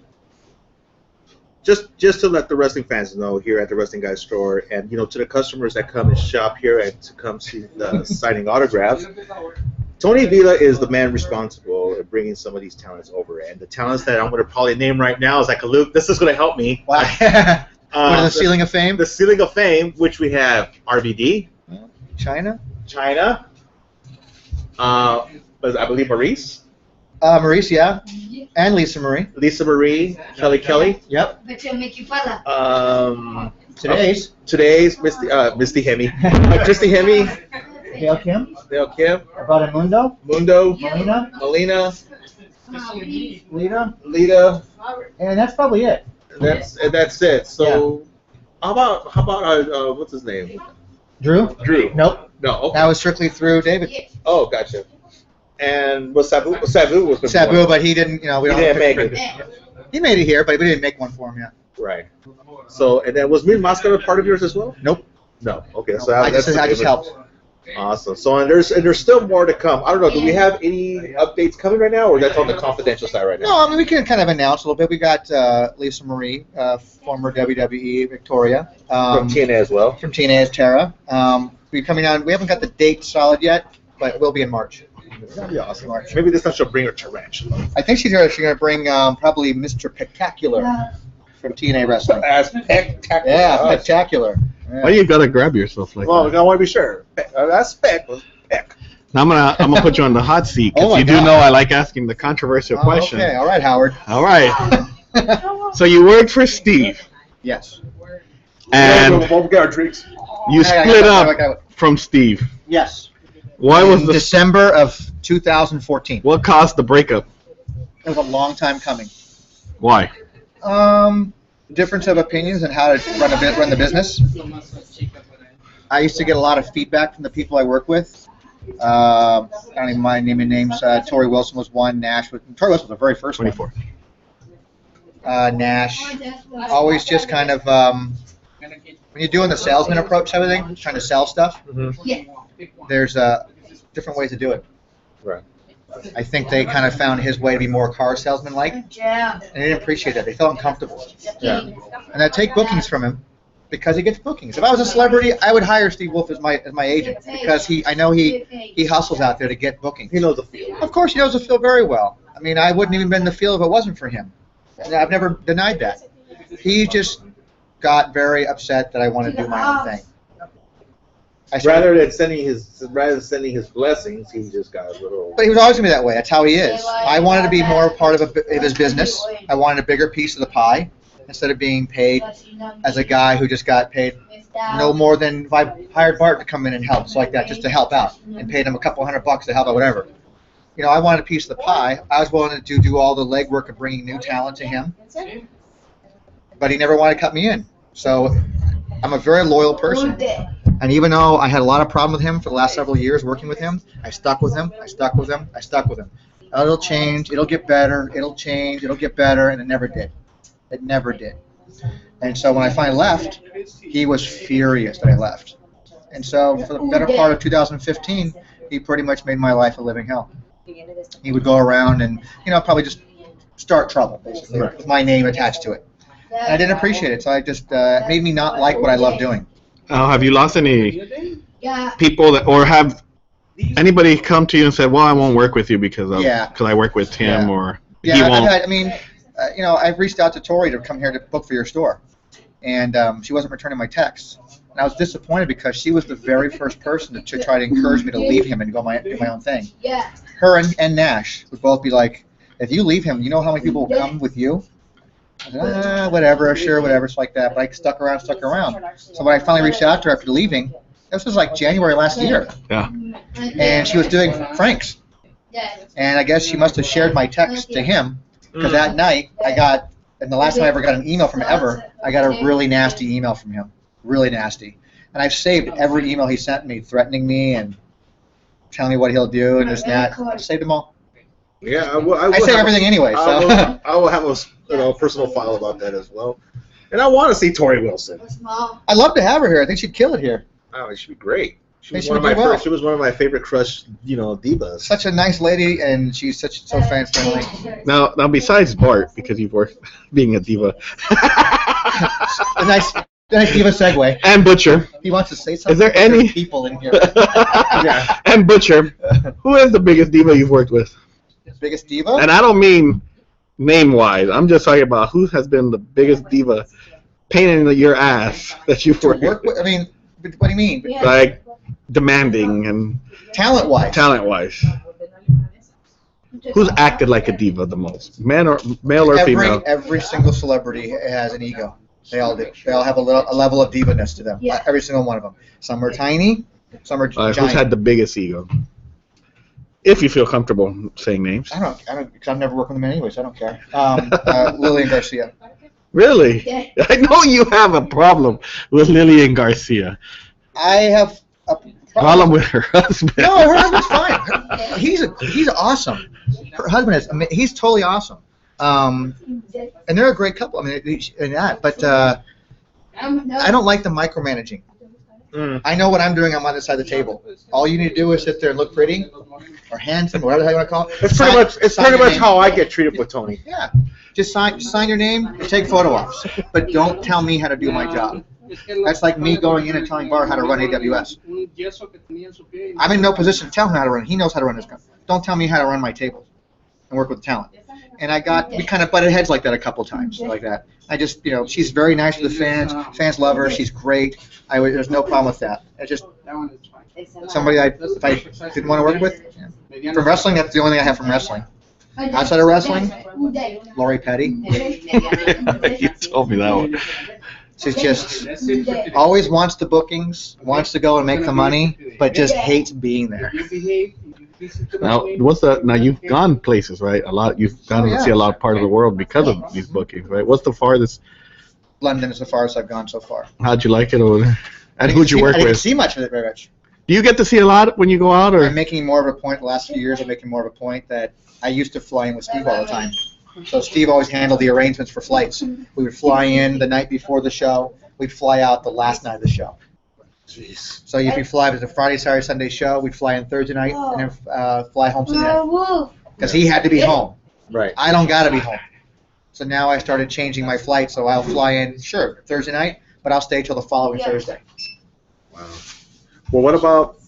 Just to let the wrestling fans know here at the Wrestling Guy store, and to the customers that come and shop here and to come see the signing autographs, Tony Vela is the man responsible for bringing some of these talents over. And the talents that I'm going to probably name right now is like, Luke, this is going to help me. Wow. What is the Ceiling of Fame? The Ceiling of Fame, which we have RVD. China. I believe Maurice. Maurice, yeah. And Lisa Marie. Lisa Marie. Kelly. Yep. Today's Misty Hemi. Christy Hemi. Dale Kim. About Mundo. Melina. Lita. And that's probably it. That's it. So, how about what's his name? Drew? Nope. No. Okay. That was strictly through David. Oh, gotcha. And was Sabu? Sabu was but he didn't. We he don't didn't make it. He made it here, but we didn't make one for him yet. Right. So, and then was Mean Mascara part of yours as well? Nope. No. Okay. So I just helped. Awesome. So, and there's still more to come. I don't know. Do we have any updates coming right now, or that's on the confidential side right now? No, I mean we can kind of announce a little bit. We got Lisa Marie, former WWE Victoria, From TNA as well. From TNA as Tara. We're coming on. We haven't got the date solid yet, but it will be in March. That'd be awesome. Maybe this time she'll bring her tarantula. I think she's going to bring probably Mr. Spectacular from TNA Wrestling. Spectacular. Yeah, Spectacular. Yeah. Why you gotta grab yourself like Well, that? I want to be sure. That's Spec. Now I'm gonna put you on the hot seat because Oh my you do God. know I like asking the controversial question. Okay, all right, Howard. All right. So you worked for Steve, Yes. and We'll get our drinks. you split up from Steve. Yes. Why was In the December of 2014? what caused the breakup? It was a long time coming. Why? Difference of opinions on how to run the business. I used to get a lot of feedback from the people I work with. I don't even mind naming names. Tori Wilson was one. Tori Wilson was the very first 24. one. Nash. Always just kind of when you're doing the salesman approach, to everything, trying to sell stuff. There's different ways to do it. Right. I think they kind of found his way to be more car salesman-like, and they didn't appreciate that. They felt uncomfortable. Yeah. And I take bookings from him because he gets bookings. If I was a celebrity, I would hire Steve Wolf as my agent because I know he hustles out there to get bookings. He knows the field. Of course, he knows the field very well. I mean, I wouldn't even been in the field if it wasn't for him. And I've never denied that. He just got very upset that I wanted to do my own thing. Rather than sending his blessings, he just got a little. But he was always going to be that way. That's how he is. I wanted to be more part of his business. I wanted a bigger piece of the pie instead of being paid as a guy who just got paid no more than if I hired Bart to come in and help, so like that, just to help out, and paid him a couple $100 to help out, whatever. I wanted a piece of the pie. I was willing to do all the legwork of bringing new talent to him, but he never wanted to cut me in. So I'm a very loyal person. And even though I had a lot of problem with him for the last several years working with him, I stuck with him. It'll change. It'll get better. It'll change. It'll get better. And it never did. It never did. And so when I finally left, he was furious that I left. And so for the better part of 2015, he pretty much made my life a living hell. He would go around and, probably just start trouble, basically, with my name attached to it. And I didn't appreciate it. So I just made me not like what I love doing. Have you lost any people or have anybody come to you and said, "Well, I won't work with you because I work with him," or he won't? I've reached out to Tori to come here to book for your store, and she wasn't returning my texts, and I was disappointed because she was the very first person to try to encourage me to leave him and do my own thing. Her and Nash would both be like, "If you leave him, you know how many people will come with you?" I said, whatever, sure, whatever, it's like that. But I stuck around. So when I finally reached out to her after leaving, this was like January last year. Yeah. And she was doing Frank's. And I guess she must have shared my text to him, because that night and the last time I ever got an email from ever, I got a really nasty email from him. Really nasty. And I've saved every email he sent me, threatening me and telling me what he'll do and this and that. I've saved them all. Yeah, I say everything anyway. So I will have a personal file about that as well. And I want to see Tori Wilson. I'd love to have her here. I think she'd kill it here. Oh, it should be great. She was one of my well. She was one of my favorite crush, divas. Such a nice lady, and she's so fan friendly. Now, besides Bart, because you've worked being a diva, A nice diva segue. and Butcher. He wants to say something. Is there but there's any people in here? Yeah. And Butcher? Who is the biggest diva you've worked with? Biggest diva? And I don't mean name-wise. I'm just talking about who has been the biggest diva, pain in your ass that you've To worked work with? I mean, what do you mean? like demanding and Talent-wise. Who's acted like a diva the most, male or female? Every single celebrity has an ego. They all do. They all have a level of diva-ness to them. Yeah. Every single one of them. Some are tiny. Some are giant. Who's had the biggest ego? If you feel comfortable saying names. I don't, because I've never worked with them anyway, so I don't care. Lillian Garcia. Really? Yeah. I know you have a problem with Lillian Garcia. I have a Problem with her husband. No, her husband's fine. He's awesome. Her husband is. He's totally awesome. And they're a great couple. I mean, but I don't like the micromanaging. I know what I'm doing. I'm on this side of the table. All you need to do is sit there and look pretty, or handsome, whatever the hell you want to call it. It's pretty much how I get treated with Tony. Yeah. Just sign your name and take photo ops. But don't tell me how to do my job. That's like me going in and telling Bart how to run AWS. I'm in no position to tell him how to run. He knows how to run his company. Don't tell me how to run my tables and work with talent. And we kind of butted heads like that a couple times, like that. I just, she's very nice to the fans. Fans love her. She's great. There's no problem with that. It's just somebody if I didn't want to work with. Yeah. From wrestling, that's the only thing I have from wrestling. Outside of wrestling, Lori Petty. You told me that one. She's just always wants the bookings, wants to go and make the money, but just hates being there. Now, now you've gone places, right? You've gone to see a lot of part of the world because of these bookings, right? What's the farthest? London is the farthest I've gone so far. How'd you like it over there? And who'd you work I didn't with? see much of it very much. Do you get to see a lot when you go out, or? I'm making more of a point the last few years. I'm making more of a point that I used to fly in with Steve all the time. So Steve always handled the arrangements for flights. We would fly in the night before the show. We'd fly out the last night of the show. Jeez. So if we fly, it was a Friday, Saturday, Sunday show. We'd fly in Thursday night and then fly home Sunday. Because he had to be home. Right. I don't got to be home. So now I started changing my flight. So I'll fly in, sure, Thursday night, but I'll stay till the following Thursday. Wow. Well, what about?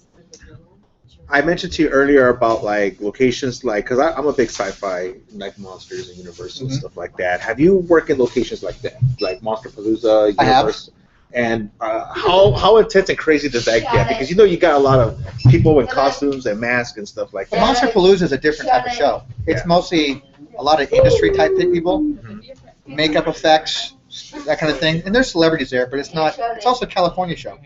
I mentioned to you earlier about like locations, because I'm a big sci-fi, like Monsters and Universal and stuff like that. Have you worked in locations like that, like Monsterpalooza, I have. Universal? And how intense and crazy does that get? Because you got a lot of people in costumes and masks and stuff like The that. Monsterpalooza is a different type of show. It's mostly a lot of industry type people, makeup effects, that kind of thing. And there's celebrities there, but it's not. It's also a California show.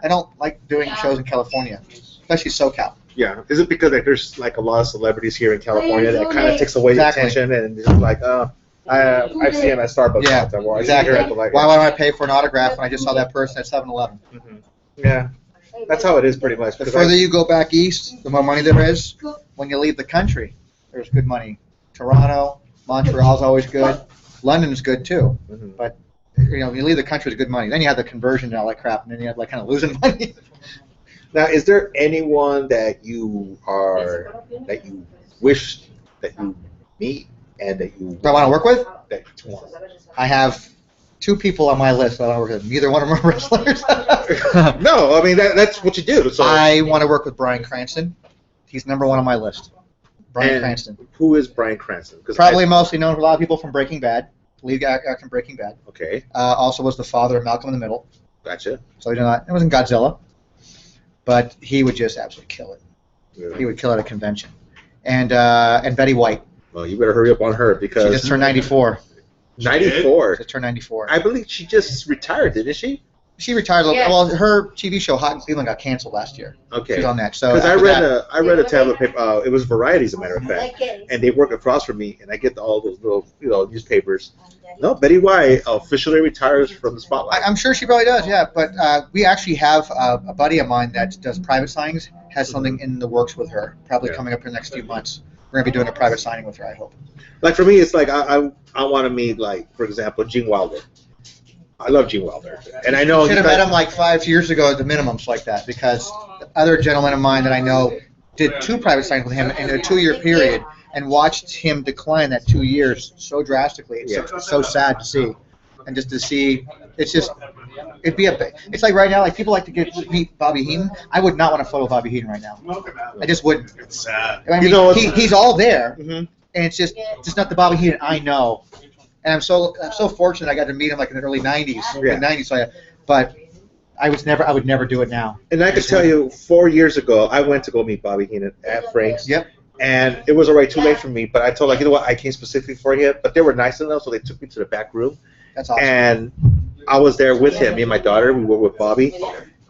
I don't like doing shows in California, especially SoCal. Yeah. Is it because there's like a lot of celebrities here in California that kind of takes away the attention and it's like, I see him at Starbucks. Yeah, all the time, or I see exactly. her at the light. Why would I pay for an autograph when I just saw that person at 7-Eleven? Yeah. That's how it is pretty much. The further you go back east, the more money there is. When you leave the country, there's good money. Toronto, Montreal's always good. London's good too. But when you leave the country, it's good money. Then you have the conversion and all that crap, and then you have like kind of losing money. Now, is there anyone that you wish that you meet and that you Do I want to work with? that you want? I have 2 people on my list that I want to work with. Neither one of them are wrestlers. No, I mean that's what you do. So I want to work with Bryan Cranston. He's number 1 on my list. Bryan Cranston. Who is Bryan Cranston? Probably mostly known to a lot of people from Breaking Bad. Lead actor from Breaking Bad. Okay, Also was the father of Malcolm in the Middle. gotcha. So it wasn't Godzilla, but he would just absolutely kill it. Yeah. He would kill at a convention. And Betty White. Well, you better hurry up on her She because just turned 94. 94. Just turned 94. I believe she just retired, didn't she? She retired. Well, her TV show Hot in Cleveland got canceled last year. Okay. She was on that. So Because I read after a tablet paper. It was Variety, as a matter of fact, and they work across from me, and I get all those little newspapers. No, Betty White officially retires from the spotlight. I'm sure she probably does, yeah. But we actually have a buddy of mine that does private signings, has something in the works with her, probably coming up in the next few months. We're going to be doing a private signing with her, I hope. Like for me, it's like I want to meet, like, for example, Gene Wilder. I love Gene Wilder, and I know Should have met him like 5 years ago at the minimums like that, because other gentlemen of mine that I know did 2 private signings with him in a 2-year period and watched him decline that 2 years so drastically. It's so sad to see, and just to see, it's just. It's like right now, like people like to meet Bobby Heenan. I would not want to photo Bobby Heenan right now. I just wouldn't. It's sad. I mean, he's all there, and it's just not the Bobby Heenan I know. And I'm so fortunate I got to meet him like in the early '90s, mid-'90s. But I would never do it now. And I could tell you, 4 years ago, I went to go meet Bobby Heenan at Frank's. Yep. And it was already too late for me, but I told, like, you know what, I came specifically for him. But they were nice enough, so they took me to the back room. That's awesome. And I was there with him. Me and my daughter, we were with Bobby.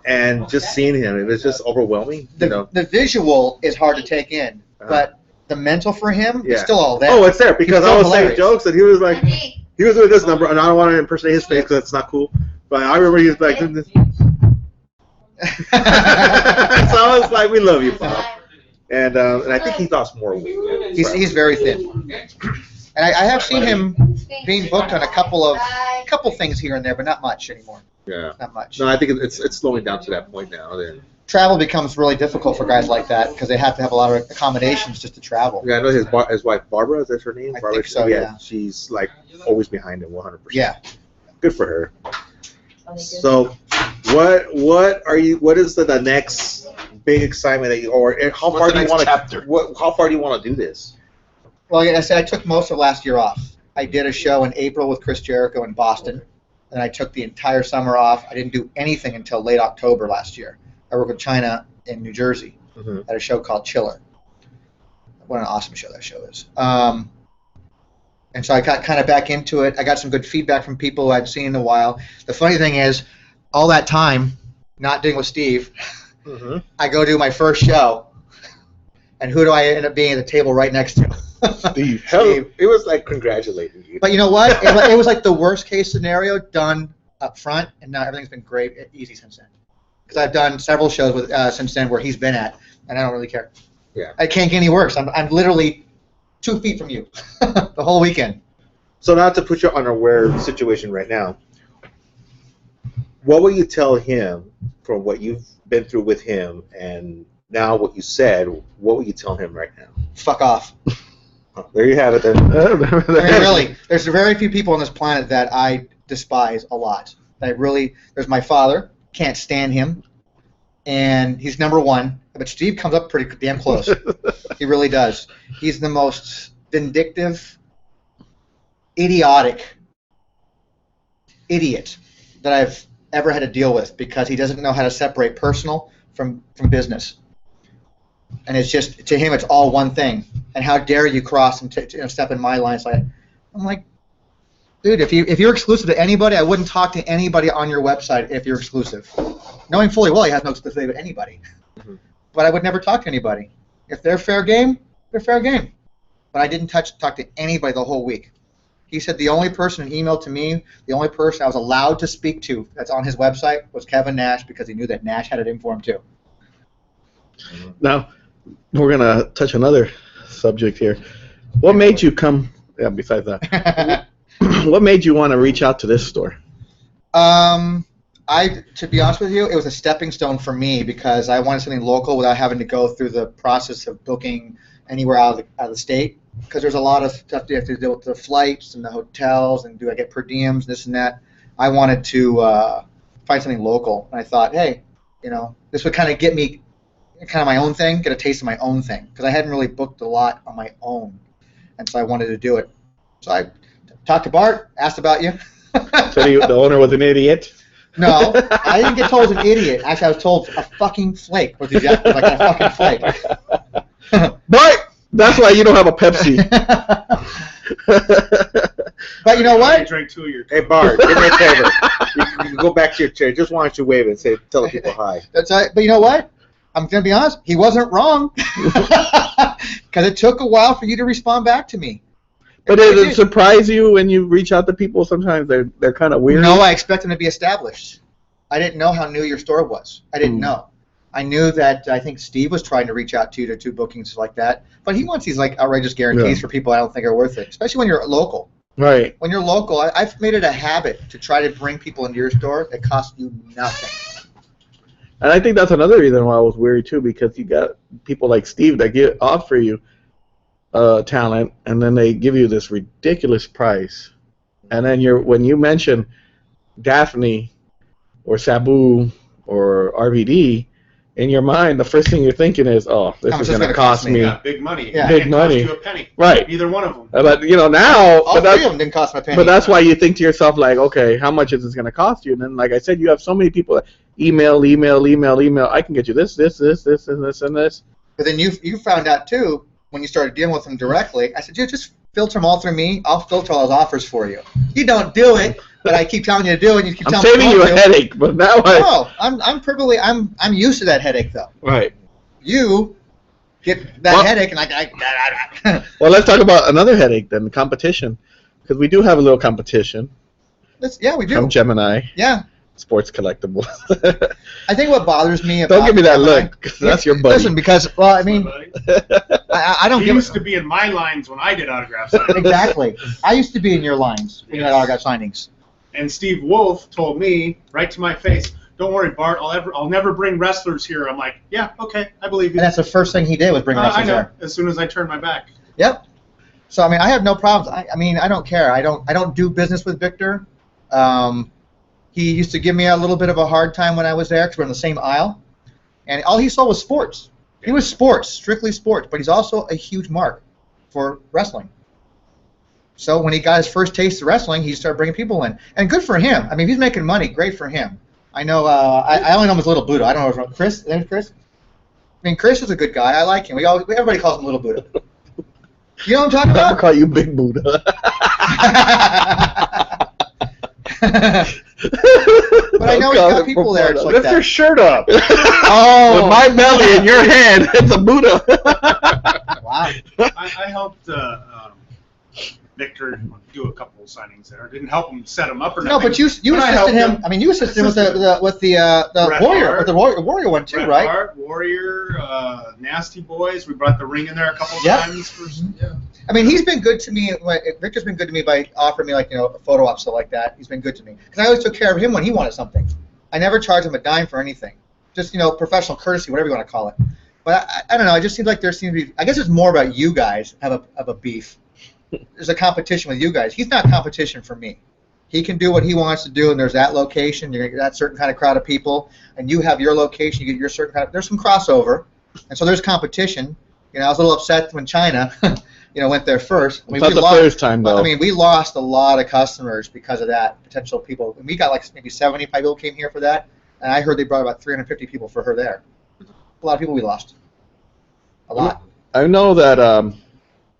And just seeing him, it was just overwhelming. The visual is hard to take in, but the mental for him is still all there. Oh, it's there, because I was hilarious. saying jokes, and he was like, he was doing this number, and I don't want to impersonate his face because it's not cool. But I remember he was like, doing this. So I was like, we love you, Bob. And I think he lost more weight. He's very thin. And I have seen him being booked on a couple things here and there, but not much anymore. Yeah. Not much. No, I think it's slowing down to that point now. Travel becomes really difficult for guys like that because they have to have a lot of accommodations just to travel. Yeah, I know his wife Barbara, is that her name? I Barbara, think so, yeah. She's like always behind him 100%. Yeah. Good for her. So, what is the next big excitement that you, or how far do you want to? How far do you want to do this? Well, like I said, I took most of last year off. I did a show in April with Chris Jericho in Boston, and I took the entire summer off. I didn't do anything until late October last year. I worked with China in New Jersey at a show called Chiller. What an awesome show that show is. And so I got kind of back into it. I got some good feedback from people who I'd seen in a while. The funny thing is, all that time, not doing with Steve, I go do my first show, and who do I end up being at the table right next to? Steve. It was like congratulating you. But you know what? It was like the worst case scenario done up front, and now everything's been great, easy since then. Because I've done several shows with since then where he's been at, and I don't really care. Yeah. I can't get any worse. I'm literally 2 feet from you the whole weekend. So not to put you on a weird situation right now, what will you tell him from what you've been through with him and now what you said? What will you tell him right now? Fuck off. There you have it then. I mean, really, there's very few people on this planet that I despise a lot. There's my father, can't stand him, and he's number one. But Steve comes up pretty damn close. He really does. He's the most vindictive, idiotic idiot that I've ever had to deal with because he doesn't know how to separate personal from business. And it's just, to him, it's all one thing. And how dare you cross and step in my line? So I'm like, dude, if you're exclusive to anybody, I wouldn't talk to anybody on your website if you're exclusive. Knowing fully well he has no exclusivity with anybody. But I would never talk to anybody. If they're fair game, they're fair game. But I didn't talk to anybody the whole week. He said the only person who emailed to me, the only person I was allowed to speak to that's on his website was Kevin Nash because he knew that Nash had it in for him too. Now, we're going to touch another subject here. What made you come, besides that, what made you want to reach out to this store? To be honest with you, it was a stepping stone for me because I wanted something local without having to go through the process of booking anywhere out of the state. Because there's a lot of stuff you have to deal with the flights and the hotels and do I get per diems, this and that. I wanted to find something local, and I thought, hey, this would kind of get me kind of my own thing, get a taste of my own thing, because I hadn't really booked a lot on my own, and so I wanted to do it. So I talked to Bart, asked about you. So the owner was an idiot? No, I didn't get told I was an idiot. Actually, I was told a fucking flake was exactly like a fucking flake. Bart! That's why you don't have a Pepsi. But you know what? I drank 2 of your. Hey Bart, do me a favor. You can go back to your chair. Just why don't you wave and tell the people hi. That's right. But you know what? I'm gonna be honest. He wasn't wrong. Because it took a while for you to respond back to me. But does it surprise you when you reach out to people? Sometimes they're kind of weird. No, I expect them to be established. I didn't know how new your store was. I didn't know. I knew that I think Steve was trying to reach out to you to do bookings like that. But he wants these like outrageous guarantees for people I don't think are worth it, especially when you're local. Right. When you're local, I've made it a habit to try to bring people into your store that cost you nothing. And I think that's another reason why I was weary too, because you got people like Steve that offer you talent, and then they give you this ridiculous price, and then when you mention Daphne or Sabu or RVD, in your mind, the first thing you're thinking is, "Oh, this is going to cost me big money. Yeah. big money, cost you a penny. right?" Either one of them. But now, All three of them didn't cost me a penny. but that's why you think to yourself, like, okay, how much is this going to cost you? And then, like I said, you have so many people that email. I can get you this, and this. But then you found out too when you started dealing with them directly. I said, "You just filter them all through me. I'll filter all those offers for you. You don't do it, but I keep telling you to do it. And you keep I'm telling me saving you a to. headache, but now No, I'm used to that headache though. right. You get that headache, and Well, let's talk about another headache then, the competition, because we do have a little competition we do. from Gemini Yeah. Sports Collectibles. I think what bothers me about Don't give me that Gemini- look, 'cause that's your buddy. Listen, because I mean, I don't He give used to be in my lines when I did autograph signings. exactly. I used to be in your lines when you had autograph signings. And Steve Wolf told me right to my face, "Don't worry, Bart. I'll never bring wrestlers here." I'm like, "Yeah, okay, I believe you." And that's the first thing he did was bring I wrestlers know. there. As soon as I turned my back. Yep. So I mean, I have no problems. I mean, I don't care. I don't do business with Victor. He used to give me a little bit of a hard time when I was there because we're in the same aisle, and all he saw was sports. He was sports, strictly sports, but he's also a huge mark for wrestling. So when he got his first taste of wrestling, he started bringing people in, and good for him. I mean, if he's making money, great for him. I know. I only know him as Little Buddha. I don't know if Chris. His name's Chris. I mean, Chris is a good guy. I like him. Everybody calls him Little Buddha. You know what I'm talking I'll about? call you Big Buddha. But I know he's got people there. It's like Lift your that. shirt up. Oh, With my belly in your head, it's a Buddha. wow. I helped Victor do a couple of signings there. Didn't help him set him up or No, nothing. but you But I assisted helped him. him. I mean, you assisted him with the Bret Warrior, Hart. with the Warrior one too, Bret right? Hart, Warrior, Nasty Boys. We brought the ring in there a couple of Yep. times. I mean, he's been good to me. Victor's been good to me by offering me a photo op, stuff like that. He's been good to me because I always took care of him when he wanted something. I never charged him a dime for anything. Just professional courtesy, whatever you want to call it. But I don't know. It just seems like there seems to be. I guess it's more about you guys have a beef. There's a competition with you guys. He's not competition for me. He can do what he wants to do, and there's that location. You're gonna get that certain kind of crowd of people, and you have your location. You get your certain kind of. There's some crossover, and so there's competition. I was a little upset when China, went there first. I mean, It's not the first time, though. I mean, we lost a lot of customers because of that. Potential people. And we got maybe 75 people came here for that, and I heard they brought about 350 people for her there. A lot of people we lost. A lot. I know that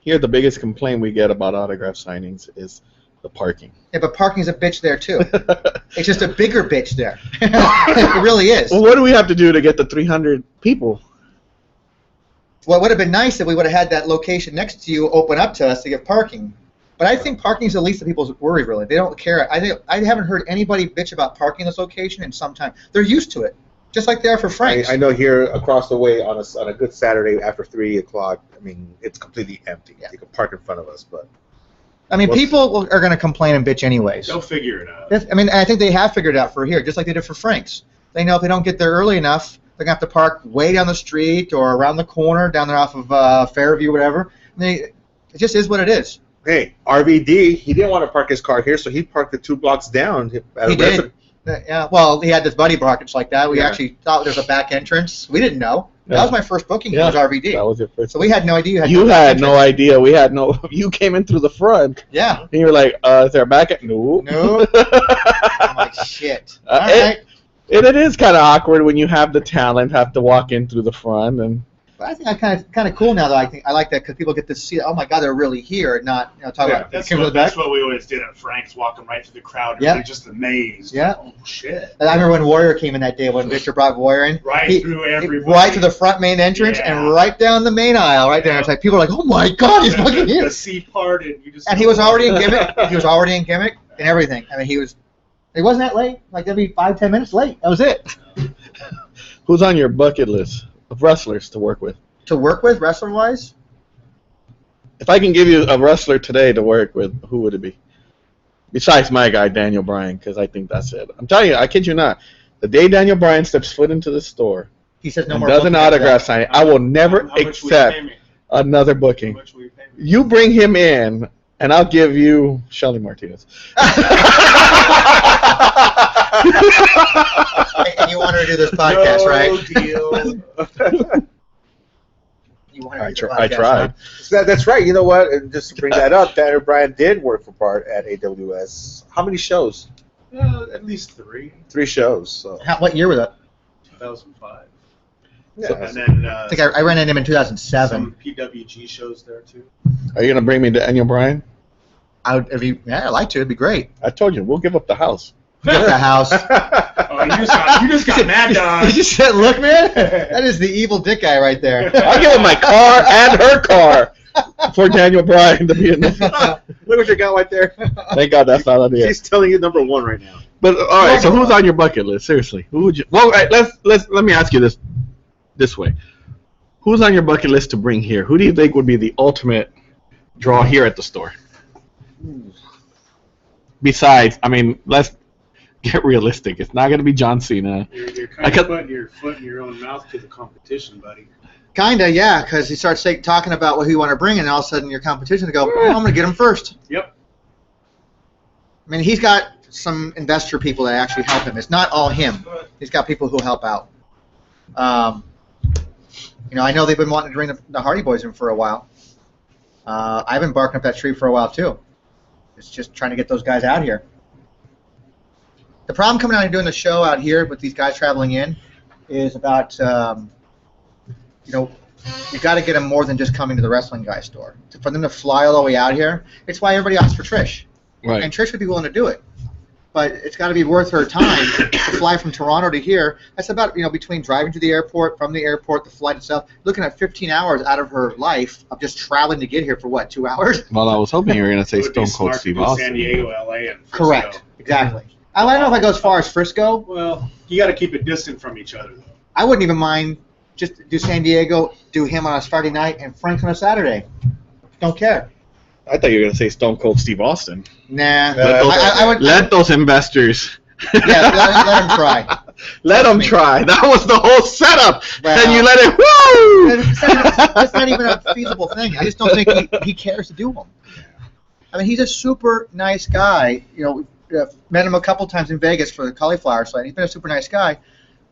here the biggest complaint we get about autograph signings is the parking. Yeah, but parking's a bitch there too. It's just a bigger bitch there. It really is. Well, what do we have to do to get the 300 people? Well, it would have been nice if we would have had that location next to you open up to us to give parking. But I think parking's the least of people's worry, really. They don't care. I haven't heard anybody bitch about parking this location in some time. They're used to it, just like they are for Frank's. I know here across the way on a good Saturday after 3 o'clock, I mean, it's completely empty. Yeah. You can park in front of us, but I mean, people are going to complain and bitch anyways. They'll figure it out. I mean, I think they have figured it out for here, just like they did for Frank's. They know if they don't get there early enough, they're going to have to park way down the street or around the corner, down there off of Fairview, whatever. It just is what it is. hey, RVD, he didn't want to park his car here, so he parked it 2 blocks down. He did. Yeah, well, he had this buddy brackets like that. We Yeah. actually thought there was a back entrance. We didn't know. That Yeah. was my first booking. Yeah. Was RVD. That was your first. So we had no idea. You back had no entrance. idea. We had no. You came in through the front, Yeah. and you were like, "Is there a back end?" No. No. I'm like, shit. All right. It is kind of awkward when you have the talent have to walk in through the front, and But I think I kind of cool now. Though I like that because people get to see. Oh my God, they're really here, and not talk about. That's came to the what, back. we always did at Frank's, walking right through the crowd and Yeah. we're just amazed. Yeah. Oh, shit. And I remember when Warrior came in that day when Victor brought Warrior in. Right through everybody. Right to the front main entrance Yeah. and right down the main aisle, right there. Yeah. It's like people are like, oh my God, he's fucking the here. sea parted. You just And he was already in gimmick. He was already in gimmick and everything. I mean, he wasn't that late. Like every 5-10 minutes late. That was it. who's on your bucket list of wrestlers to work with? To work with, wrestler wise, If I can give you a wrestler today to work with, who would it be? Besides my guy, Daniel Bryan, because I think that's it. I'm telling you, I kid you not. The day Daniel Bryan steps foot into the store He says no and more. does an booking after autograph that. signing, I will never How much will you accept pay me? another How booking. much will you pay me? You bring him in, and I'll give you Shelly Martinez. And you want her to do this podcast, right? Deal. You want her to do the I podcast, tried. So that's right. You know what? And just to bring that up, Daniel Bryan did work for Bart at AWS. How many shows? At least 3. 3 shows. So. What year was that? 2005. Yeah. And then I think I ran into him in 2007. some PWG shows there too. Are you gonna bring me Daniel Bryan? I would, I'd like to. It'd be great. I told you, we'll give up the house. Get the house. Oh, you just got mad, dog. You just said, look, man, that is the evil dick guy right there. I'll give him my car and her car for Daniel Bryan to be in this. Look what you got right there. Thank God that's not on the air. He's telling you number 1 right now. But all right, so who's on your bucket list? Seriously, who would you? Well, all right, let me ask you this way: who's on your bucket list to bring here? Who do you think would be the ultimate draw here at the store? Besides, I mean, let's get realistic. It's not going to be John Cena. You're kind of putting your foot in your own mouth to the competition, buddy. Kinda, yeah, because he starts talking about what he want to bring, and all of a sudden your competition go, oh, I'm going to get him first. Yep. I mean, he's got some investor people that actually help him. It's not all him. He's got people who help out. I know they've been wanting to bring the Hardy Boys in for a while. I've been barking up that tree for a while, too. It's just trying to get those guys out here. The problem coming out and doing the show out here with these guys traveling in is about, you got to get them more than just coming to the wrestling guy store. For them to fly all the way out here, it's why everybody asks for Trish. Right. And Trish would be willing to do it. But it's got to be worth her time to fly from Toronto to here. That's about, between driving to the airport, from the airport, the flight itself, looking at 15 hours out of her life of just traveling to get here for, 2 hours? Well, I was hoping you were going to say It would be Stone Cold smart to Steve do Austin. San Diego, LA, and Frisco. Correct. Exactly. I don't know if I go as far as Frisco. Well, you got to keep it distant from each other, though. I wouldn't even mind just do San Diego, do him on a Friday night, and Frank on a Saturday. Don't care. I thought you were going to say Stone Cold Steve Austin. Nah. Let I would let those investors. Yeah, let him try. Let them try. That was the whole setup. Well, and you let it. Woo! That's not even a feasible thing. I just don't think he cares to do them. I mean, he's a super nice guy. Met him a couple times in Vegas for the cauliflower site. He's been a super nice guy.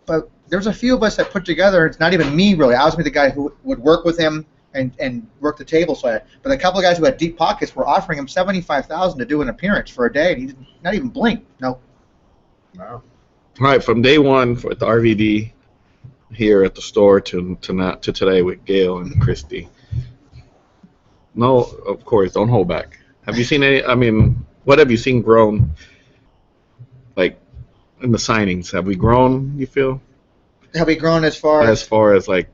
But there's a few of us that put together. It's not even me, really. I was the guy who would work with him and work the table side. But a couple of guys who had deep pockets were offering him $75,000 to do an appearance for a day, and he did not even blink. No. Wow. All right, from day one at the RVD here at the store to today with Gail and Christy. No, of course, don't hold back. Have you seen any? I mean, what have you seen grown? Like in the signings, have we grown? You feel? Have we grown as far as like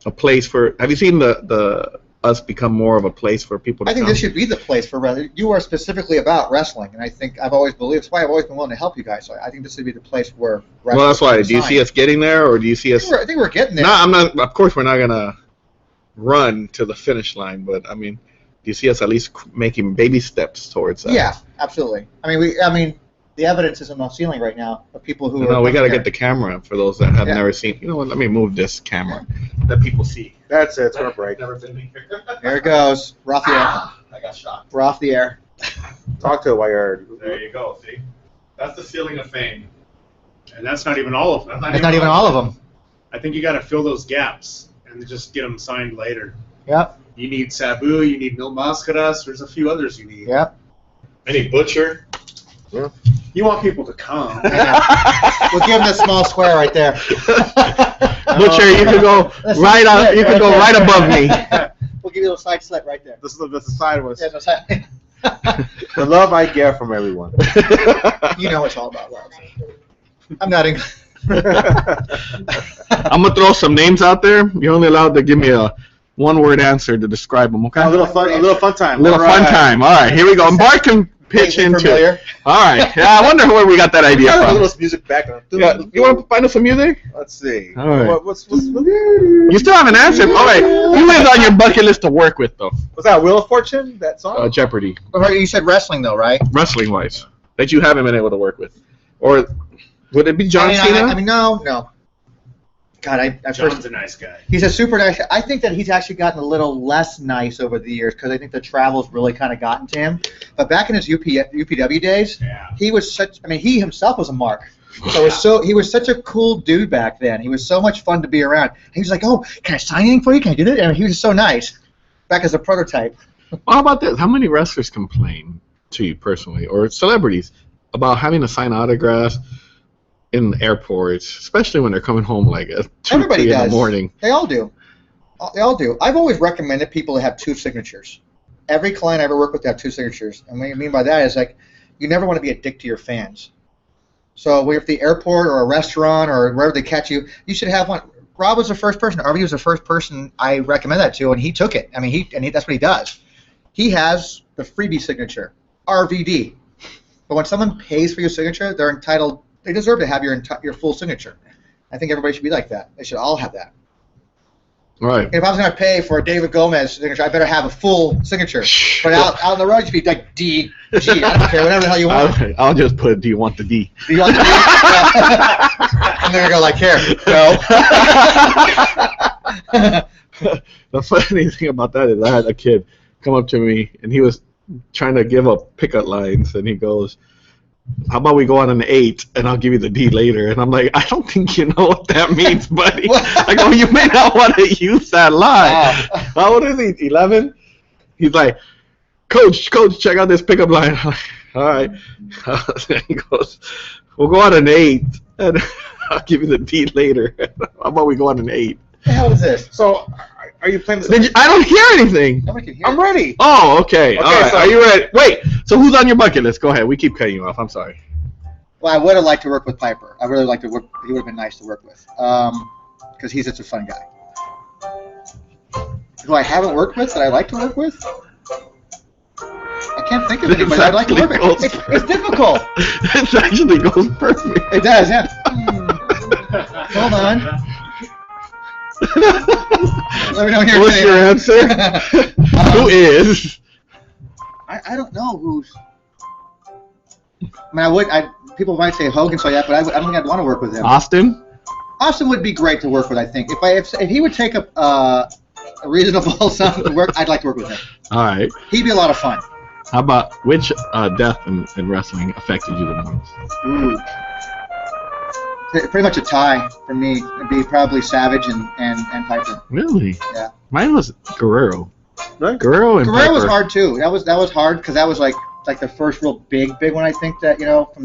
a place for? Have you seen the us become more of a place for people to I think come? this should be the place for wrestling. You are specifically about wrestling, and I think I've always believed. That's why I've always been willing to help you guys. So I think this should be the place where wrestling. Well, that's why. Do you see us getting there, or do you see us? I think we're getting there. No, I'm not. Of course, we're not gonna run to the finish line, but I mean, do you see us at least making baby steps towards that? Yeah, absolutely. I mean, the evidence is on the ceiling right now of people who. No, are we got to there. get the camera for those that have Yeah. never seen. You know what? Let me move this camera that people see. That's it. It's going to break. Never been here. There it goes. We're off the air. I got shocked. We're off the air. Talk to it while you're. There you go. See, that's the ceiling of fame, and that's not even all of them. It's not even all of them. I think you got to fill those gaps and just get them signed later. Yep. You need Sabu. You need Mil Mascaras. There's a few others you need. Yep. Any butcher? You want people to come. We'll give them the small square right there. Butcher, you can go right on. You can go right above me. We'll give you a little side slit right there. This is the side was Yeah, no side. the love I get from everyone. You know it's all about love. I'm not in. I'm gonna throw some names out there. You're only allowed to give me a one-word answer to describe them. Okay? A little fun time. A little fun time. All right, here we go. And Bart can pitch Vaguely into. familiar. All right. Yeah, I wonder where we got that idea I got a from. little music background. Yeah, you want to find us some music? Let's see. All right. What's You still haven't answered. All right. Who is on your bucket list to work with, though? was that Wheel of Fortune? That song? Jeopardy, You said wrestling though, right? wrestling-wise, that you haven't been able to work with, or would it be John Cena? I mean, no. God, I John's first. a nice guy. He's a super nice guy. I think that he's actually gotten a little less nice over the years because I think the travel's really kind of gotten to him. But back in his UPW days, Yeah. he was such. I mean, he himself was a mark. He was such a cool dude back then. He was so much fun to be around. He was like, "Oh, can I sign anything for you? Can I do that?" And he was so nice. Back as a prototype. Well, how about this? How many wrestlers complain to you personally, or celebrities, about having to sign autographs in airports, especially when they're coming home like at 2, Everybody 3 in the does. morning? They all do. They all do. I've always recommended people to have 2 signatures. Every client I ever work with to have 2 signatures. And what I mean by that is like, you never want to be a dick to your fans. So if the airport or a restaurant or wherever they catch you, you should have one. Rob was the first person. RV was the first person I recommend that to, and he took it. I mean, that's what he does. He has the freebie signature, RVD. But when someone pays for your signature, they're entitled. They deserve to have your full signature. I think everybody should be like that. They should all have that. Right. If I was going to pay for a David Gomez signature, I better have a full signature. But out on the road, you should be like D, G. I don't care, whatever the hell you want. I'll just put, do you want the D? Do you want the D? I'm going to go like, here, no. The funny thing about that is I had a kid come up to me, and he was trying to give up pickup lines, and he goes, how about we go on an 8, and I'll give you the D later? And I'm like, I don't think you know what that means, buddy. I go, you may not want to use that line. Wow. How old is he, 11? He's like, Coach, check out this pickup line. I'm like, all right. And he goes, we'll go on an 8, and I'll give you the D later. How about we go on an 8? What the hell is this? So, are you playing this? I don't hear anything. Nobody can hear I'm it. ready. Oh, okay. All right. so- Are you ready? Wait. So who's on your bucket list? Go ahead. We keep cutting you off. I'm sorry. Well, I would have liked to work with Piper. I really liked to work. He would have been nice to work with. Because he's such a fun guy. Who I haven't worked with that I like to work with? I can't think of anybody I'd like to work with. It's difficult. It actually goes perfect. It does, yeah. Hold on. Let me know when you're What's ready. your answer? Who is? I don't know who's. I mean, people might say Hogan, so yeah, but I don't think I'd want to work with him. Austin? Austin would be great to work with, I think. If he would take a reasonable sum to work, I'd like to work with him. All right. He'd be a lot of fun. How about which death in wrestling affected you the most? Ooh. Pretty much a tie for me. It'd be probably Savage and Piper. Really? Yeah. Mine was Guerrero. Right. Guerrero and Guerrero was Piper. hard too. That was hard because that was like the first real big one. I think that from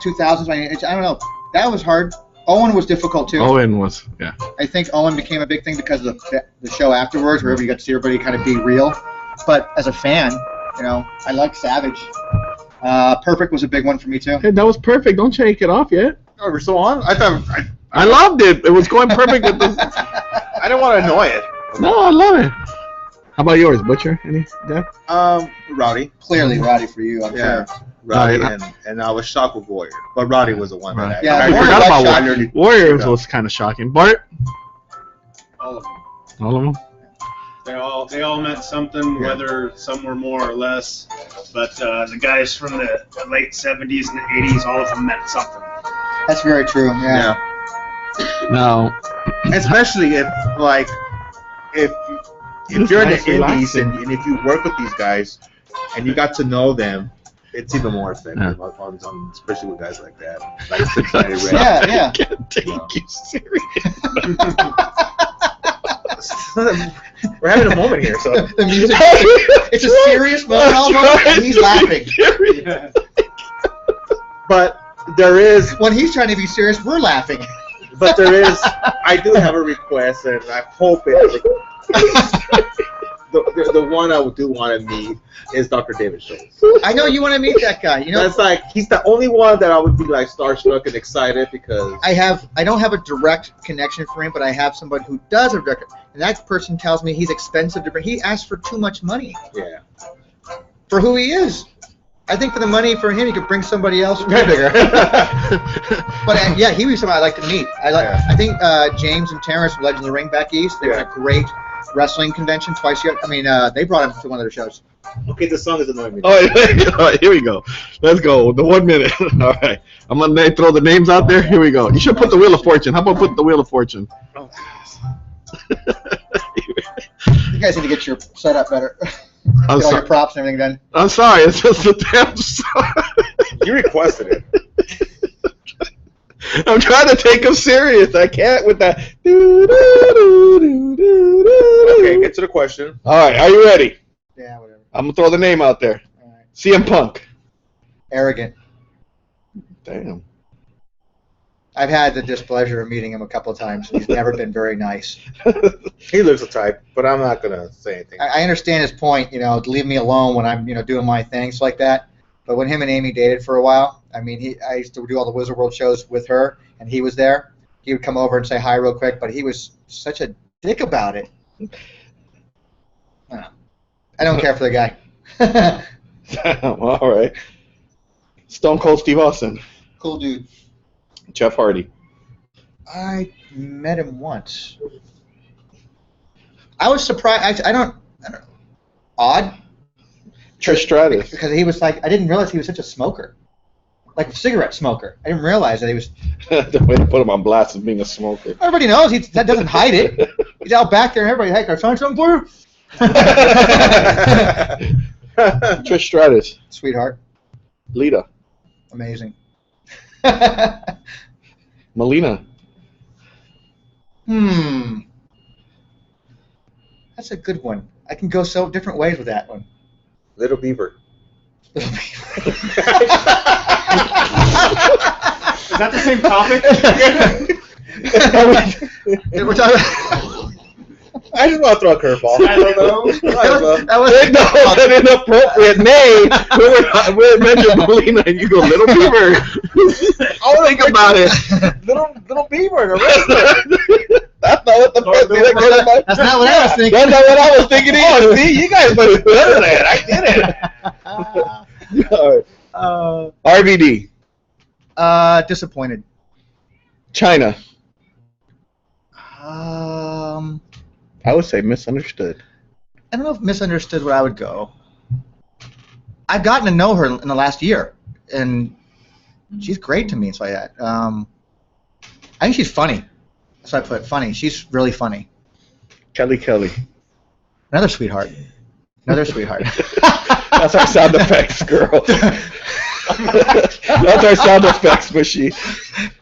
2000s. I don't know. That was hard. Owen was difficult too. Owen was, yeah. I think Owen became a big thing because of the show afterwards, where you got to see everybody kind of be real. But as a fan, I like Savage. Perfect was a big one for me too. Hey, that was perfect. Don't shake it off yet. Oh, we're still on? I thought I loved it. It was going perfect with this. I didn't want to annoy it. No, I love it. How about yours, Butcher? Any death? Rowdy. Clearly Roddy for you, I'm Yeah. sure. Rowdy Right. and I was shocked with Warrior, but Rowdy was the one Right. that Yeah, I Warrior forgot was about shocking. Warrior. Warriors was kind of shocking. Bart? All of them. All of them? They all meant something, whether some were more or less. But the guys from the late 70s and the 80s, all of them meant something. That's very true. Yeah. No. Especially if It's you're in nice, the indies relaxing. and if you work with these guys and you got to know them, it's even more effective on especially with guys like that. Like Cincinnati Red. Yeah, yeah. I can't take you serious. We're having a moment here, so The music. It's a serious moment almost, and he's laughing. but there is When he's trying to be serious, we're laughing. I do have a request and I hope it the one I do want to meet is Dr. David Schultz. I know you want to meet that guy. That's like he's the only one that I would be like starstruck and excited because I don't have a direct connection for him, but I have somebody who does have a direct, and that person tells me he's expensive to bring. He asks for too much money. yeah. for who he is. I think for the money for him, he could bring somebody else way bigger. But yeah, he was somebody I'd like to meet. I think James and Terrence from Legends of the Ring back east, they were at a great wrestling convention twice a year. I mean, they brought him to one of their shows. Okay, the song is annoying me. All right, here we go. Let's go. The 1 minute. All right. I'm going to throw the names out there. Here we go. You should put the Wheel of Fortune. How about put the Wheel of Fortune? Oh, You guys need to get your setup better. I'm Get all your sorry. props and everything done. I'm sorry. It's just a damn song. You requested it. I'm trying to take him serious. I can't with that. Okay, get to the question. All right. Are you ready? Yeah, whatever. I'm going to throw the name out there. All right. CM Punk. Arrogant. Damn. I've had the displeasure of meeting him a couple of times. He's never been very nice. He looks the type, but I'm not gonna say anything. I understand his point, to leave me alone when I'm, doing my things like that. But when him and Amy dated for a while, I mean, I used to do all the Wizard World shows with her, and he was there. He would come over and say hi real quick, but he was such a dick about it. I don't care for the guy. All right. Stone Cold Steve Austin. Cool dude. Jeff Hardy. I met him once. I was surprised. I don't know. Odd. Trish Stratus. Because he was like, I didn't realize he was such a smoker. Like a cigarette smoker. I didn't realize that he was. The way to put him on blast is being a smoker. Everybody knows that doesn't hide it. He's out back there and everybody, hey, can I sign something for you? Trish Stratus. Sweetheart. Lita. Amazing. Melina. That's a good one. I can go so different ways with that one. Little Beaver. Is that the same topic? We're talking. I just want to throw a curveball. I don't know. That was An inappropriate name. We mentioned Melina, and you go, Little Beaver. I'll think about it. Little Beaver, the wrestler. That's not what the first thing that goes in my. That's not what I was thinking. That's not what I was thinking either. Oh, see, you guys better better than that. I did it. RVD. Disappointed. China. I I would say misunderstood. don't know if misunderstood where I would go. I've gotten to know her in the last year, and she's great to me. So I think she's funny. That's why I put funny. She's really funny. Kelly. Another sweetheart. Another sweetheart. That's our sound effects, girl. That's our sound effects machine.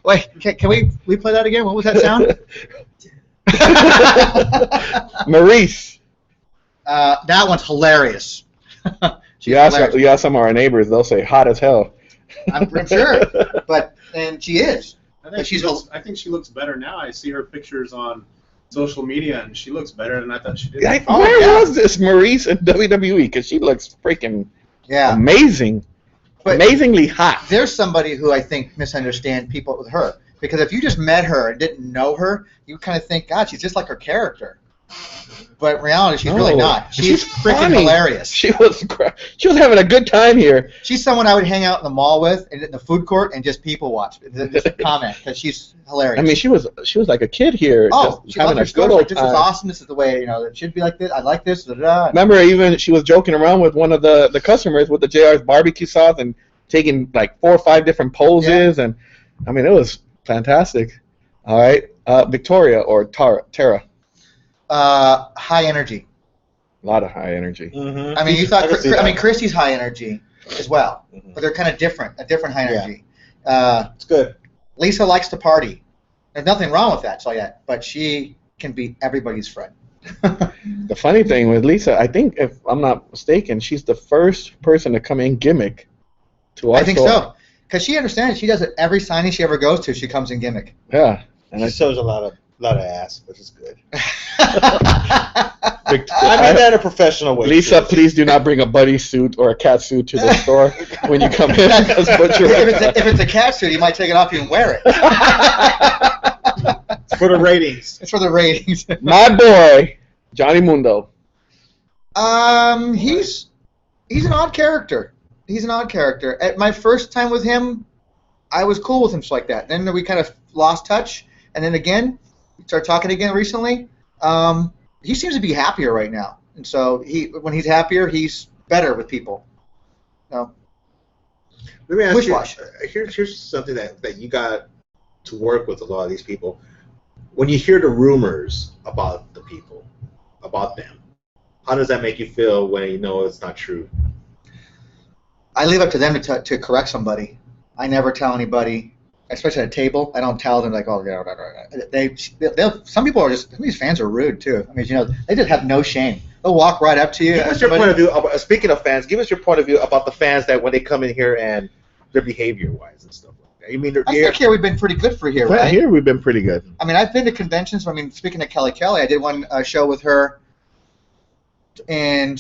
Wait, can we play that again? What was that sound? Maurice. That one's hilarious. You ask some of our neighbors, they'll say hot as hell. I'm sure, and she is. I think she looks better now. I see her pictures on social media, and she looks better than I thought she did. Where was this Maurice in WWE? Because she looks freaking amazing. But amazingly hot. There's somebody who I think misunderstand people with her. Because if you just met her and didn't know her, you kind of think, God, she's just like her character. But in reality, she's really not. She's freaking funny. hilarious. She was having a good time here. She's someone I would hang out in the mall with, and in the food court, and just people watch, just comment, because she's hilarious. I mean, she was like a kid here, just she having loved a her good old This time. is awesome. This is the way it should be like this. I like this. Da, da, da. Remember, even she was joking around with one of the customers with the JR's barbecue sauce and taking like 4 or 5 different poses, and I mean, it was fantastic. All right, Victoria or Tara. High energy. A lot of high energy. Mm-hmm. I mean, Christy's high energy as well, but they're kind of different. A different high energy. It's good. Lisa likes to party. There's nothing wrong with that, but she can be everybody's friend. The funny thing with Lisa, I think if I'm not mistaken, she's the first person to come in gimmick to our I think store. so, because she understands. She does it every signing she ever goes to. She comes in gimmick. Yeah, And she shows a lot of ass, which is good. I I mean that in a professional way. Lisa, too. please do not bring a bunny suit or a cat suit to the store when you come in. Because if it's a cat suit, you might take it off and wear it. It's for the ratings. It's for the ratings. My boy, Johnny Mundo. He's He's an odd character. At my first time with him, I was cool with him just like that. Then we kind of lost touch, and then again, we started talking again recently. He seems to be happier right now, and so when he's happier, he's better with people. No. Let me ask Wish-wash. you. Here's something that you got to work with a lot of these people. When you hear the rumors about the people, about them, how does that make you feel when you know it's not true? I leave up to them to correct somebody. I never tell anybody, especially at a table. I don't tell them like, oh, yeah. Some people are just. Some of these fans are rude too. I mean, they just have no shame. They'll walk right up to you. Give us your point of view. Speaking of fans, give us your point of view about the fans that when they come in here and their behavior-wise and stuff like that. You mean I think here we've been pretty good for here, Yeah, right? here we've been pretty good. I mean, I've been to conventions. I mean, speaking of Kelly, I did one show with her in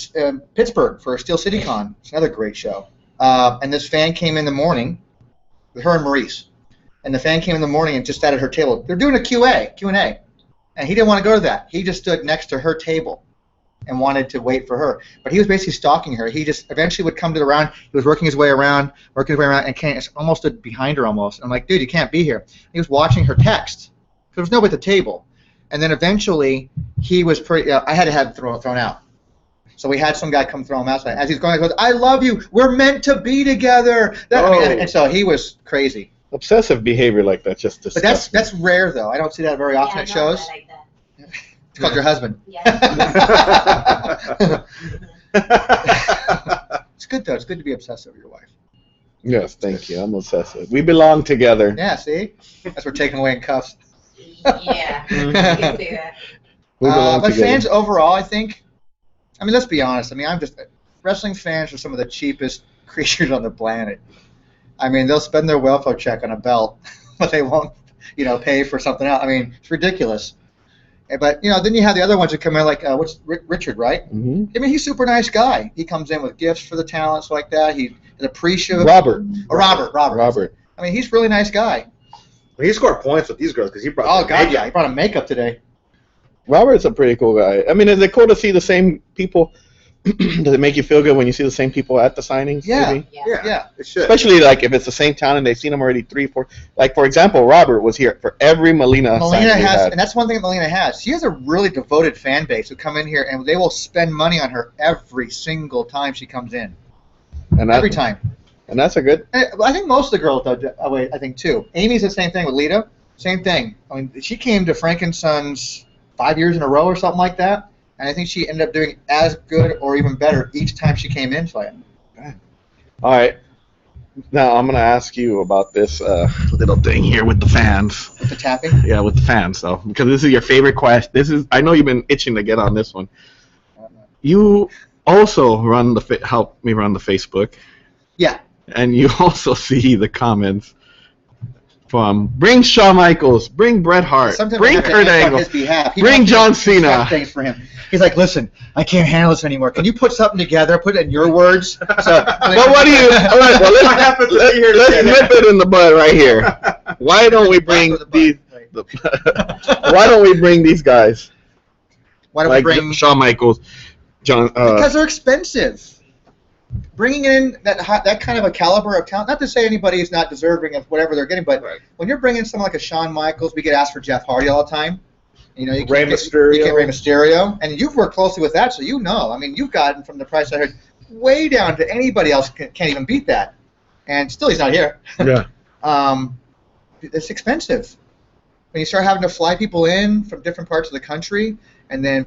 Pittsburgh for Steel City Con. It's another great show. And this fan came in the morning, with her and Maurice. And the fan came in the morning and just sat at her table. They're doing a Q&A. And he didn't want to go to that. He just stood next to her table and wanted to wait for her. But he was basically stalking her. He just eventually would come to the round. He was working his way around, and almost stood behind her almost. I'm like, dude, you can't be here. He was watching her text. There was nobody at the table. And then eventually, he was I had to have him thrown out. So we had some guy come throw him out. As he's going, he goes, I love you. We're meant to be together. And so he was crazy. Obsessive behavior like that just But disgusts me. that's rare, though. I don't see that very often at shows. I like that. It's called your husband. Yeah. It's good, though. It's good to be obsessive with your wife. Yes, thank you. I'm obsessive. We belong together. Yeah, see? That's we're taking away in cuffs. Yeah. You can see that. We belong But together. fans overall, I think, I mean, let's be honest. I mean, wrestling fans are some of the cheapest creatures on the planet. I mean, they'll spend their welfare check on a belt, but they won't, pay for something else. I mean, it's ridiculous. But, then you have the other ones that come in, like, Richard, right? Mm-hmm. I mean, he's a super nice guy. He comes in with gifts for the talents like that. He has a pre-show. Robert. Robert. I mean, he's a really nice guy. Well, he scored points with these girls because he brought. Oh, God, yeah. He brought him makeup today. Robert's a pretty cool guy. I mean, is it cool to see the same people? Does it make you feel good when you see the same people at the signings? Yeah. Maybe? Yeah. It should. Especially like if it's the same town and they've seen him already 3, 4. Like for example, Robert was here for every Melina signing we had. And that's one thing that Melina has. She has a really devoted fan base who come in here and they will spend money on her every single time she comes in. Every time. And that's a good. I think most of the girls do. I think too. Amy's the same thing with Lita. Same thing. I mean, she came to Frank & Sons 5 years in a row or something like that. And I think she ended up doing as good or even better each time she came in. So All right. Now I'm going to ask you about this little thing here with the fans. with the tapping. Yeah, with the fans, though, because this is your favorite question. I know you've been itching to get on this one. You also help me run the Facebook. Yeah. And you also see the comments from bring Shawn Michaels, bring Bret Hart, Sometimes bring I have to Kurt answer on Angle, his behalf. He bring wants John to set Cena. Things for him. He's like, listen, I can't handle this anymore. Can you put something together? Put it in your words. So, But what do you? All right, well, let's nip it in the bud right here. Why don't we bring these? Why don't we bring these guys? Why don't Like we bring? Shawn Michaels, John? Because they're expensive. Bringing in that kind of a caliber of talent, not to say anybody is not deserving of whatever they're getting, but when you're bringing someone like a Shawn Michaels, we get asked for Jeff Hardy all the time. You get Rey Mysterio, and you've worked closely with that, so you know. I mean, you've gotten from the price I heard way down to anybody else can't even beat that, and still he's not here. Yeah. It's expensive. When you start having to fly people in from different parts of the country, and then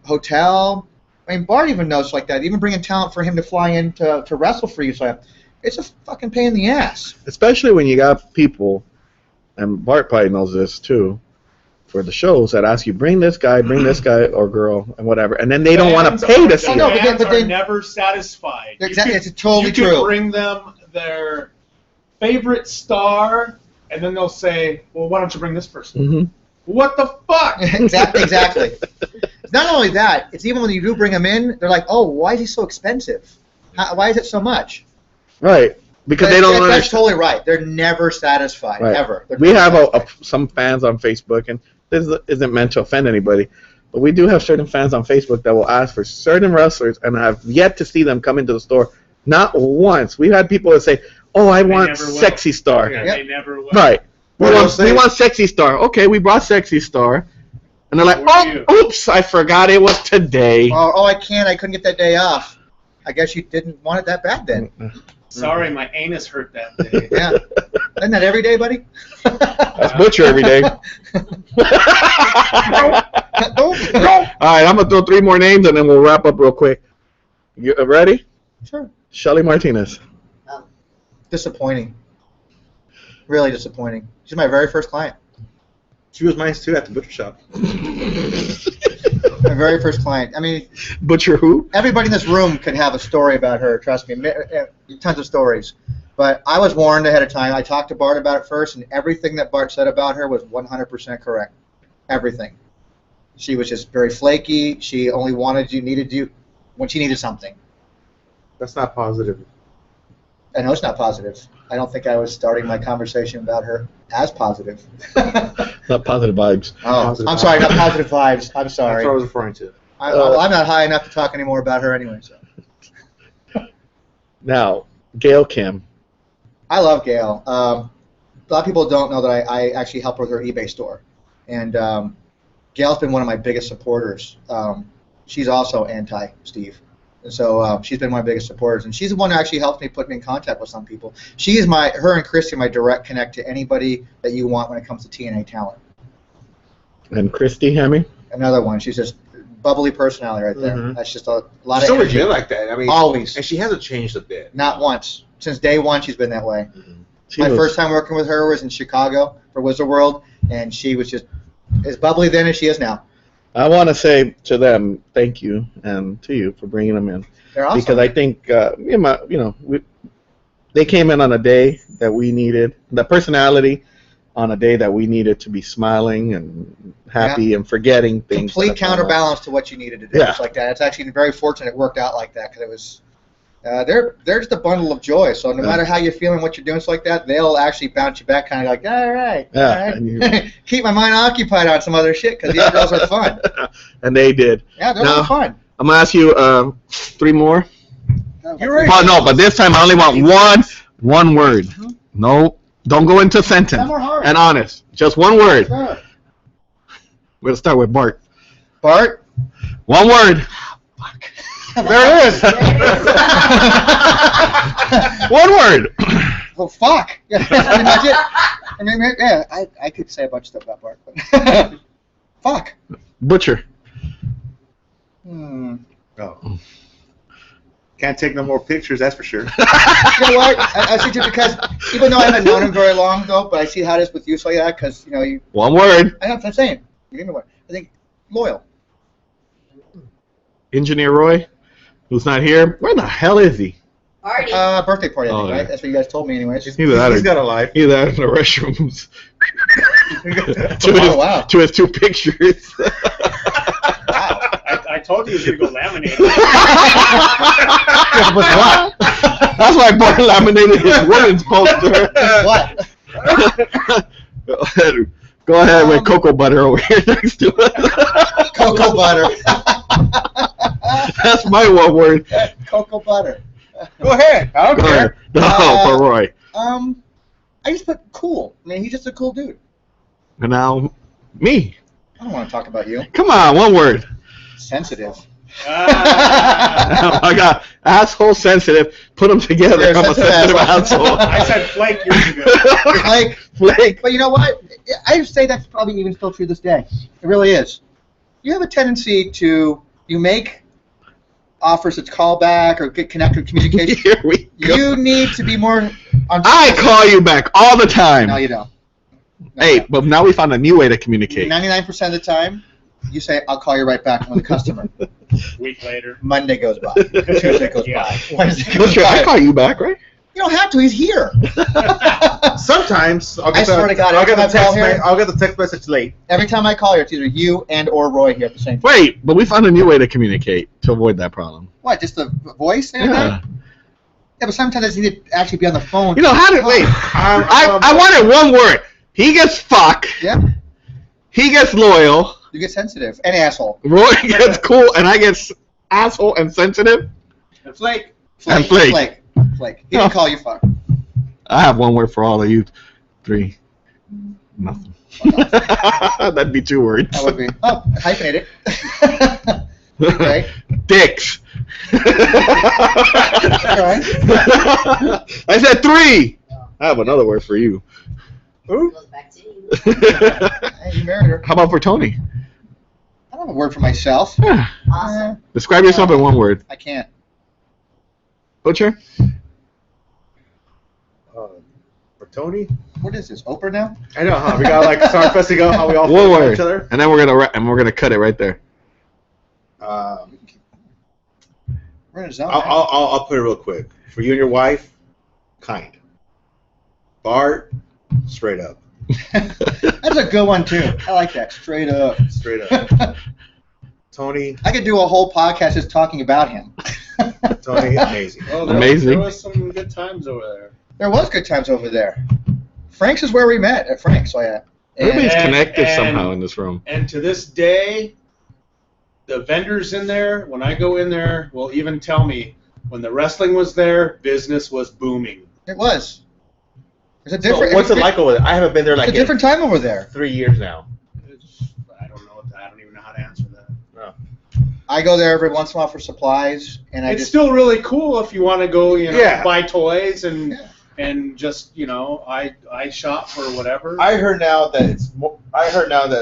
hotel. I mean, Bart even knows like that. Even bringing talent for him to fly in to wrestle for you, so it's a fucking pain in the ass. Especially when you got people, and Bart probably knows this too, for the shows that ask you, bring this guy or girl, and whatever, and then they don't want to pay to see No, it. but Fans they- are never satisfied. Exactly, it's totally you can true. bring them their favorite star, and then they'll say, well, why don't you bring this person? Mm-hmm. What the fuck? Exactly. It's not only that, it's even when you do bring them in, they're like, oh, why is he so expensive? Why is it so much? Right, because they don't That's understand. totally right. They're never satisfied, Right. ever. They're We never have satisfied. some fans on Facebook, and this isn't meant to offend anybody, But we do have certain fans on Facebook that will ask for certain wrestlers, and I have yet to see them come into the store. Not once. We've had people that say, "Oh, I want Sexy Star." Yeah, Yep. they never will. Right. We Well, want Sexy Star. Okay, we brought Sexy Star. And they're like, Where oh, oops, I forgot it was today. Oh, I couldn't get that day off. I guess you didn't want it that bad then. Sorry, my anus hurt that day. Yeah. Isn't that every day, buddy? That's Butcher every day. All right, I'm going to throw 3 more names, and then we'll wrap up real quick. You ready? Sure. Shelly Martinez. Disappointing. Really disappointing. She's my very first client. She was mine too at the butcher shop. My very first client. I mean, Butcher who? everybody in this room could have a story about her. Trust me, tons of stories. But I was warned ahead of time. I talked to Bart about it first, and everything that Bart said about her was 100% correct. Everything. She was just very flaky. She only needed you when she needed something. That's not positive. I know it's not positive. I don't think I was starting my conversation about her as positive. Not positive vibes. Oh, Positive I'm sorry, not vibes. positive vibes. I'm That's sorry. what I was referring to. I'm not high enough to talk anymore about her anyway. So Now, Gail Kim. I love Gail. A lot of people don't know that I actually help with her eBay store, and Gail's been one of my biggest supporters. She's also anti-Steve. And so she's been one of my biggest supporters, and she's the one who actually helped me put me in contact with some people. Her and Christy are my direct connect to anybody that you want when it comes to TNA talent. And Christy Hemme. Another one. She's just bubbly personality right there. Mhm. That's just a lot She's of always energy. been like that. I mean, Always. and she hasn't changed a bit. Not once. Since day one, she's been that way. She My was- first time working with her was in Chicago for Wizard World, and she was just as bubbly then as she is now. I want to say to them, thank you, and to you for bringing them in. They're awesome. Because I think, they came in on a day that we needed, the personality on a day that we needed to be smiling and happy and forgetting things. complete that are going on. counterbalance to what you needed to do. Yeah. It's like that. It's actually very fortunate it worked out like that because it was. They're just a bundle of joy. So no matter how you're feeling, what you're doing, it's like that. They'll actually bounce you back, kind of like, all right, Yeah, all right. and you- Keep my mind occupied on some other shit because these girls are fun. And they did. Yeah, they're a Now- lot of fun. I'm going to ask you 3 more. You're right. Oh, no, but this time I only want one word. No, don't go into sentence. Some are hard. And honest. Just one word. Sure. We're going to start with Bart. Bart. One word. There it is. One word. Well, fuck. Yeah, that's pretty much it. I mean, yeah, I could say a bunch of stuff about Bart, but fuck. Butcher. Hmm. Oh. Can't take no more pictures, that's for sure. You know what? I see just because, even though I haven't known him very long though, but I see how it is with you, so yeah, because you. One word. I know what I'm saying. You give me one. I think loyal. Engineer Roy, who's not here. Where the hell is he? Party. Birthday party, I think, Oh, right? yeah. That's what you guys told me, anyways. Either that He's or got a life. either that in the restrooms. to, his, Oh, wow. to his 2 pictures. Wow. I told you you could go laminate. With what? That's why Bart laminated his women's poster. What? Go ahead with cocoa butter over here next to it. Cocoa butter. That's my one word. Cocoa butter. Go ahead. I don't Go care. ahead. No, for Roy. I just put cool. I mean, he's just a cool dude. And now, me. I don't want to talk about you. Come on, one word. Sensitive. I got asshole sensitive. Put them together. You're a I'm a sensitive sensitive asshole. asshole. I said flake years ago. Like, Flake. but you know what? I say that's probably even still true this day. It really is. You have a tendency to make offers that's call back or get connected communication. Here we go. You need to be more on. I call you back all the time. No, you don't. No, Hey, you don't. but now we found a new way to communicate. 99% of the time, you say, I'll call you right back when the customer. Week later. Monday goes by. Tuesday goes by. Wednesday goes Butcher, I by. call you back, right? You don't have to. He's here. Sometimes I'll I get swear to God, I'll get every the time I call text. here- I'll get the text message late. Every time I call you, it's either you and or Roy here at the same time. Wait, but we found a new way to communicate to avoid that problem. What, just the voice and Yeah. everything? Yeah, but sometimes I just need to actually be on the phone. You know, how did, wait, I wanted one word. He gets fuck. Yeah, He gets loyal. You get sensitive and asshole. Roy gets cool, and I get asshole and sensitive. And Flake. And Flake. Flake. He didn't call you fuck. I have one word for all of you three. Nothing. That'd be 2 words. That would be. Oh, hyphenate it. Okay. Dicks. All right. I said 3. I have another word for you. It goes back to you. Hey, you married her. How about for Tony? I don't have a word for myself. Awesome. Describe yourself in 1 word. I can't. Butcher? For Tony? What is this? Oprah now? I know, huh? We got like Starfest to go, how we all 1 feel about word. each other. And then we're gonna cut it right there. We're in a zone. I'll put it real quick. For you and your wife, kind. Bart, straight up. That's a good one too. I like that. Straight up. Straight up. Tony, I could do a whole podcast just talking about him. Tony, amazing. Oh, Amazing. There was some good times over there. There was good times over there. Frank's is where we met at Frank's. So yeah. Everybody's And- connected and- somehow in this room. And to this day, the vendors in there, when I go in there, will even tell me when the wrestling was there, business was booming. It was. It's a So different. what's it like over there? I haven't been there like It's a different time over there. 3 years now. I don't know. I don't even know how to answer that. I go there every once in a while for supplies, and I It's just still really cool if you want to go, Yeah. buy toys and Yeah. and just I shop for whatever. I heard now that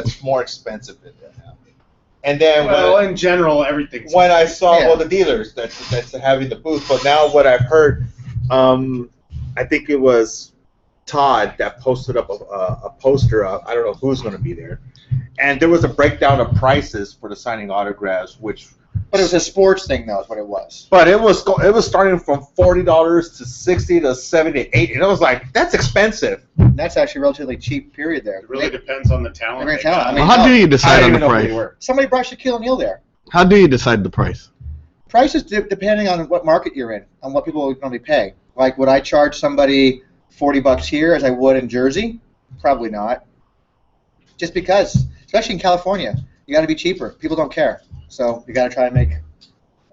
it's more expensive than that now. And then well, in general, everything's when I saw Yeah. all the dealers that's having the booth, but now what I've heard, I think it was Todd that posted up a poster of, I don't know who's going to be there, and there was a breakdown of prices for the signing autographs, which. But it was a sports thing, though, is what it was. But it was starting from $40 to $60 to $70 to $80, and I was like, that's expensive. And that's actually a relatively cheap period there. It really depends on the talent. Every they talent, got. I mean, Well, how do you I decide don't on even the know who they price? were. Somebody brought Shaquille O'Neal there. How do you decide the price? Prices depending on what market you're in, on what people would normally pay. Like, would I charge somebody $40 here as I would in Jersey? Probably not. Just because, especially in California, you got to be cheaper. People don't care, so you got to try and make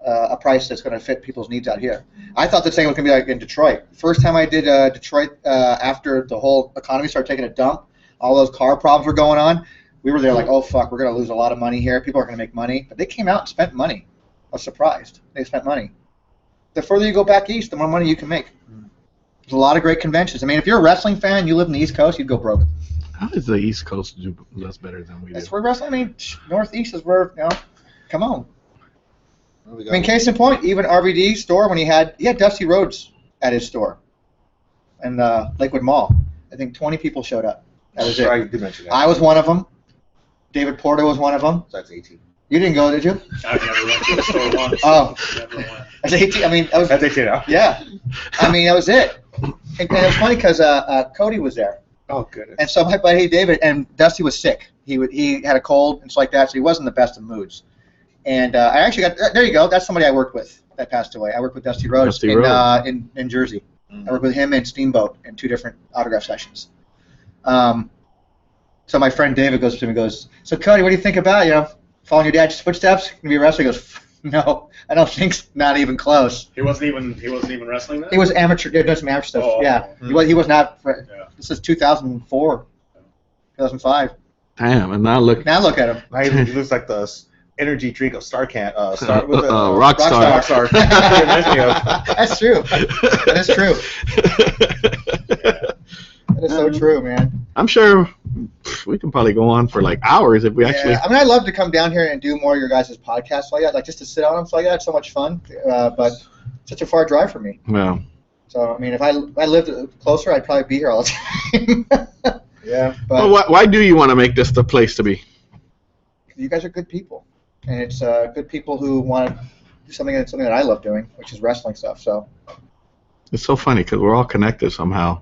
a price that's going to fit people's needs out here. I thought the same was going to be like in Detroit. First time I did Detroit after the whole economy started taking a dump, all those car problems were going on. We were there like, oh fuck, we're going to lose a lot of money here. People are going to make money, but they came out and spent money. I was surprised. They spent money. The further you go back east, the more money you can make. There's a lot of great conventions. I mean, if you're a wrestling fan, you live in the East Coast, you'd go broke. How does the East Coast do less better than we do? That's where wrestling. I mean, Northeast is where, come on. I mean, case in point, even RVD's store, when he had Dusty Rhodes at his store in Lakewood Mall. I think 20 people showed up. That was it. Right, you did mention that. I was one of them. David Porter was one of them. So that's 18. You didn't go, did you? I've never went to the store once. Oh. Never went. That's 18. I mean, that was. That's 18 now. Yeah. I mean, that was it. And it was funny because Cody was there. Oh, goodness. And so my buddy David, and Dusty was sick. He had a cold and stuff like that, so he wasn't in the best of moods. And I actually got, there you go, that's somebody I worked with that passed away. I worked with Dusty Rhodes, Dusty Rhodes. In Jersey. I worked with him and Steamboat in 2 different autograph sessions. So my friend David goes to me and goes, so Cody, what do you think about, following your dad's footsteps? Going to be a wrestler? He goes, no, I don't think so. Not even close. He wasn't even wrestling then? He was amateur, doing some amateur stuff, Oh. yeah. He was not, Yeah. this is 2004, 2005. Damn, and now look. Now look at him. Now he looks like the energy drink of Rockstar. Rockstar. That's true. That is true. That is so true, man. I'm sure we can probably go on for like hours if we actually. Yeah, I mean, I'd love to come down here and do more of your guys' podcasts like that, like just to sit on them like that. It's so much fun, but such a far drive for me. Well, So, I mean, if I lived closer, I'd probably be here all the time. Yeah. But why do you want to make this the place to be? you guys are good people, and it's good people who want to do something that I love doing, which is wrestling stuff. So. It's so funny because we're all connected somehow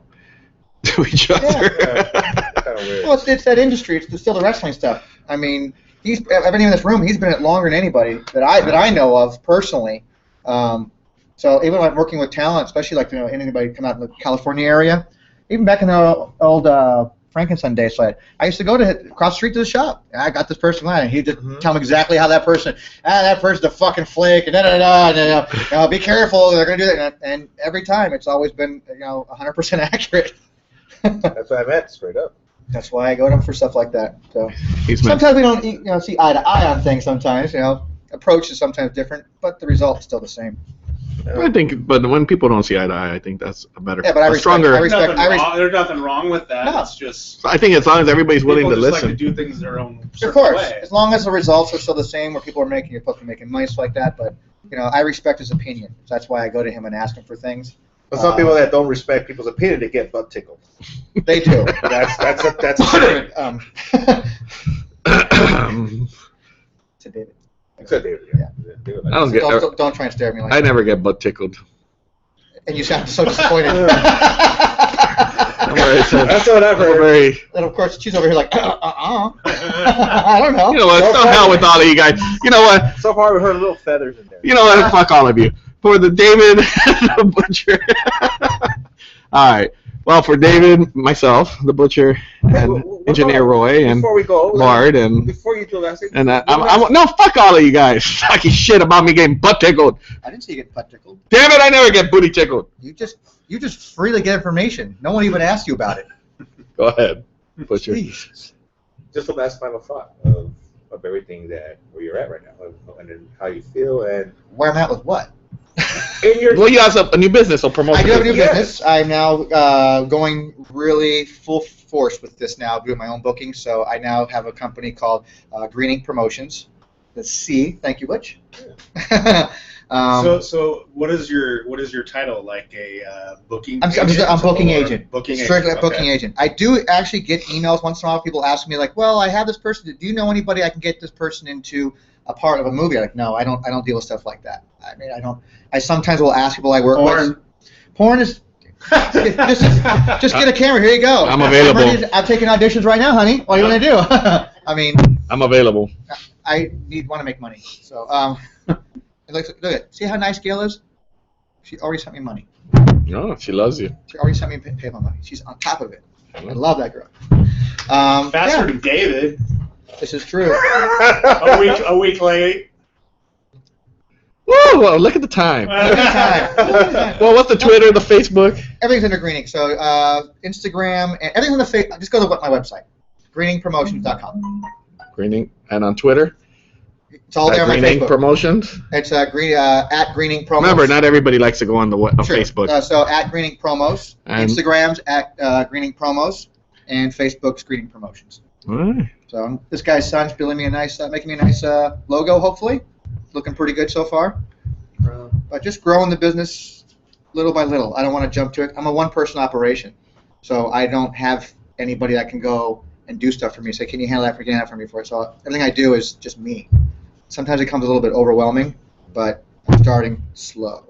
to each other. Kind of weird. Well, it's that industry. It's still the wrestling stuff. I mean, everybody in this room, he's been in it longer than anybody that I know of personally. So even like working with talent, especially like anybody come out in the California area, even back in the old Frankenstein Day. So I used to go to across the street to the shop. I got this person line, and he'd just tell me exactly how that person's a fucking flake, and and be careful, they're gonna do that. And every time, it's always been 100% accurate. That's what I meant, straight up. That's why I go to him for stuff like that. So sometimes we don't see eye to eye on things. Sometimes approach is sometimes different, but the result is still the same. I think, but when people don't see eye to eye, I think that's a better, but I stronger. There's nothing wrong with that. No. It's just. I think as long as everybody's willing to people just listen. like to do things their own. Of course, way. as long as the results are still the same, where people are making, you're supposed to be making money, stuff like that. But I respect his opinion, so that's why I go to him and ask him for things. But some people that don't respect people's opinion, they get butt tickled. They do. That's a shame. To David. Except David, Yeah. David, I don't get. Don't try and stare at me like I that. never get butt tickled. And you sound so disappointed. That's what I've heard. Very, And of course, she's over here like, I don't know. you know what? No So hell with all of you guys. You know what? So far, we heard little feathers in there. You know what? Fuck all of you. For the David the Butcher. All right. Well, for David, myself, the Butcher, and Engineer Roy, and before we go, Bard, and before you do that, no, fuck all of you guys talking shit about me getting butt tickled. I didn't see you get butt tickled. Damn it! I never get booty tickled. You just freely get information. No one even asked you about it. Go ahead, Butcher. Jeez. just a last final thought of everything where you're at right now, and then how you feel, and Where I'm at with what? in your Well, you have a new business, so promote. I do have a new Yes. business. I'm now going really full force with this now, doing my own booking. So I now have a company called Green Ink Promotions. That's C. Thank you, Butch. So what is your title? Like a booking? I'm agent booking or agent. Booking Strictly agent. booking agent. I do actually get emails once in a while. People ask me like, "Well, I have this person. Do you know anybody I can get this person into a part of a movie?" I'm like, no, I don't deal with stuff like that. I mean, I don't. I sometimes will ask people I work with. Porn is just get a camera. Here you go. I'm available. I'm taking auditions right now, honey. What do you want to do? I mean, I'm available. I want to make money. So look at see how nice Gail is. She already sent me money. No, she loves you. She already sent me PayPal money. She's on top of it. I love that girl. Faster Yeah, than David. this is true. A week late. Whoa, whoa, look at the time. Anytime. Well, what's the Twitter, the Facebook? Everything's under Green Ink. So Instagram and everything's on the just go to my website, greeninkpromotions.com. Green Ink. And on Twitter? It's all there on my Green Ink Facebook. Promotions? It's at Green Ink Promos. Remember, not everybody likes to go on the Sure. Facebook. So at Green Ink Promos, And- Instagram's at Green Ink Promos, and Facebook's Green Ink Promotions. All right. So this guy's son's building me making me a nice logo. Hopefully, looking pretty good so far. But just growing the business little by little. I don't want to jump to it. I'm a one-person operation, so I don't have anybody that can go and do stuff for me. Say, can you handle that for me? Can you handle that for me? For it. So everything I do is just me. Sometimes it comes a little bit overwhelming, but I'm starting slow.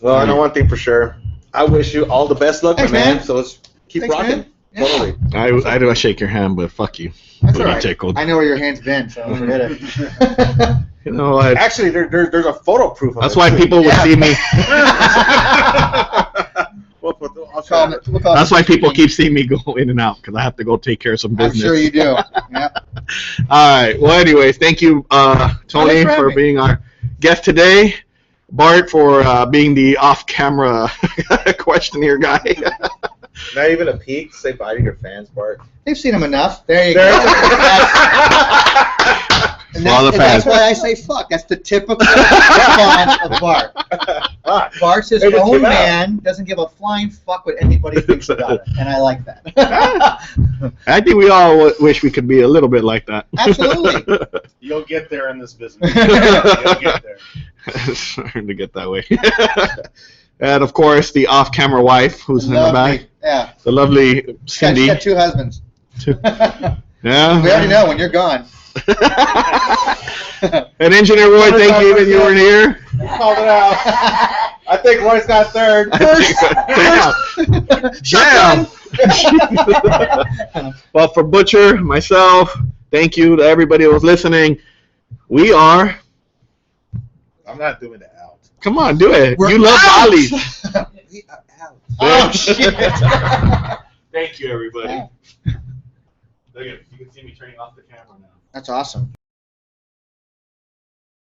Well, I know one thing for sure. I wish you all the best luck, Thanks, my man. man. So let's keep Thanks, rocking. man. Yeah. Totally. I do shake your hand, but fuck you. That's Booty all right. tickled. I know where your hand's been, so forget it. You know what? Actually, there's a photo proof of That's it, why too. people would Yeah. see me. I'll Call it- we'll call it- That's why people keep seeing me go in and out, because I have to go take care of some I'm business. sure you do. Yeah. All right. Well, anyways, thank you, Tony, Thanks for having for me. being our guest today. Bart for being the off-camera questionnaire guy. Not even a peek. Say bye to your fans, Bart. They've seen him enough. There you There- go. And All the that's fans. why I say fuck. That's the typical response of Bart. Bart's his It just own came out. man, doesn't give a flying fuck what anybody thinks about it, and I like that. I think we all wish we could be a little bit like that. Absolutely. You'll get there in this business. You'll get there. It's starting to get that way. And, of course, the off-camera wife who's in the back. Yeah. The lovely She's Cindy. got 2 husbands. Yeah. We already know when you're gone. And Engineer Roy, thank you that you were here. Called it out. I think Roy's got third. Damn. Well, for Butcher, myself, thank you to everybody who was listening. We are. I'm not doing the out. Come on, do it. We're You love out. Ollies. We are out. Oh, shit. Thank you, everybody. Yeah. You can see me turning off the camera now. That's awesome.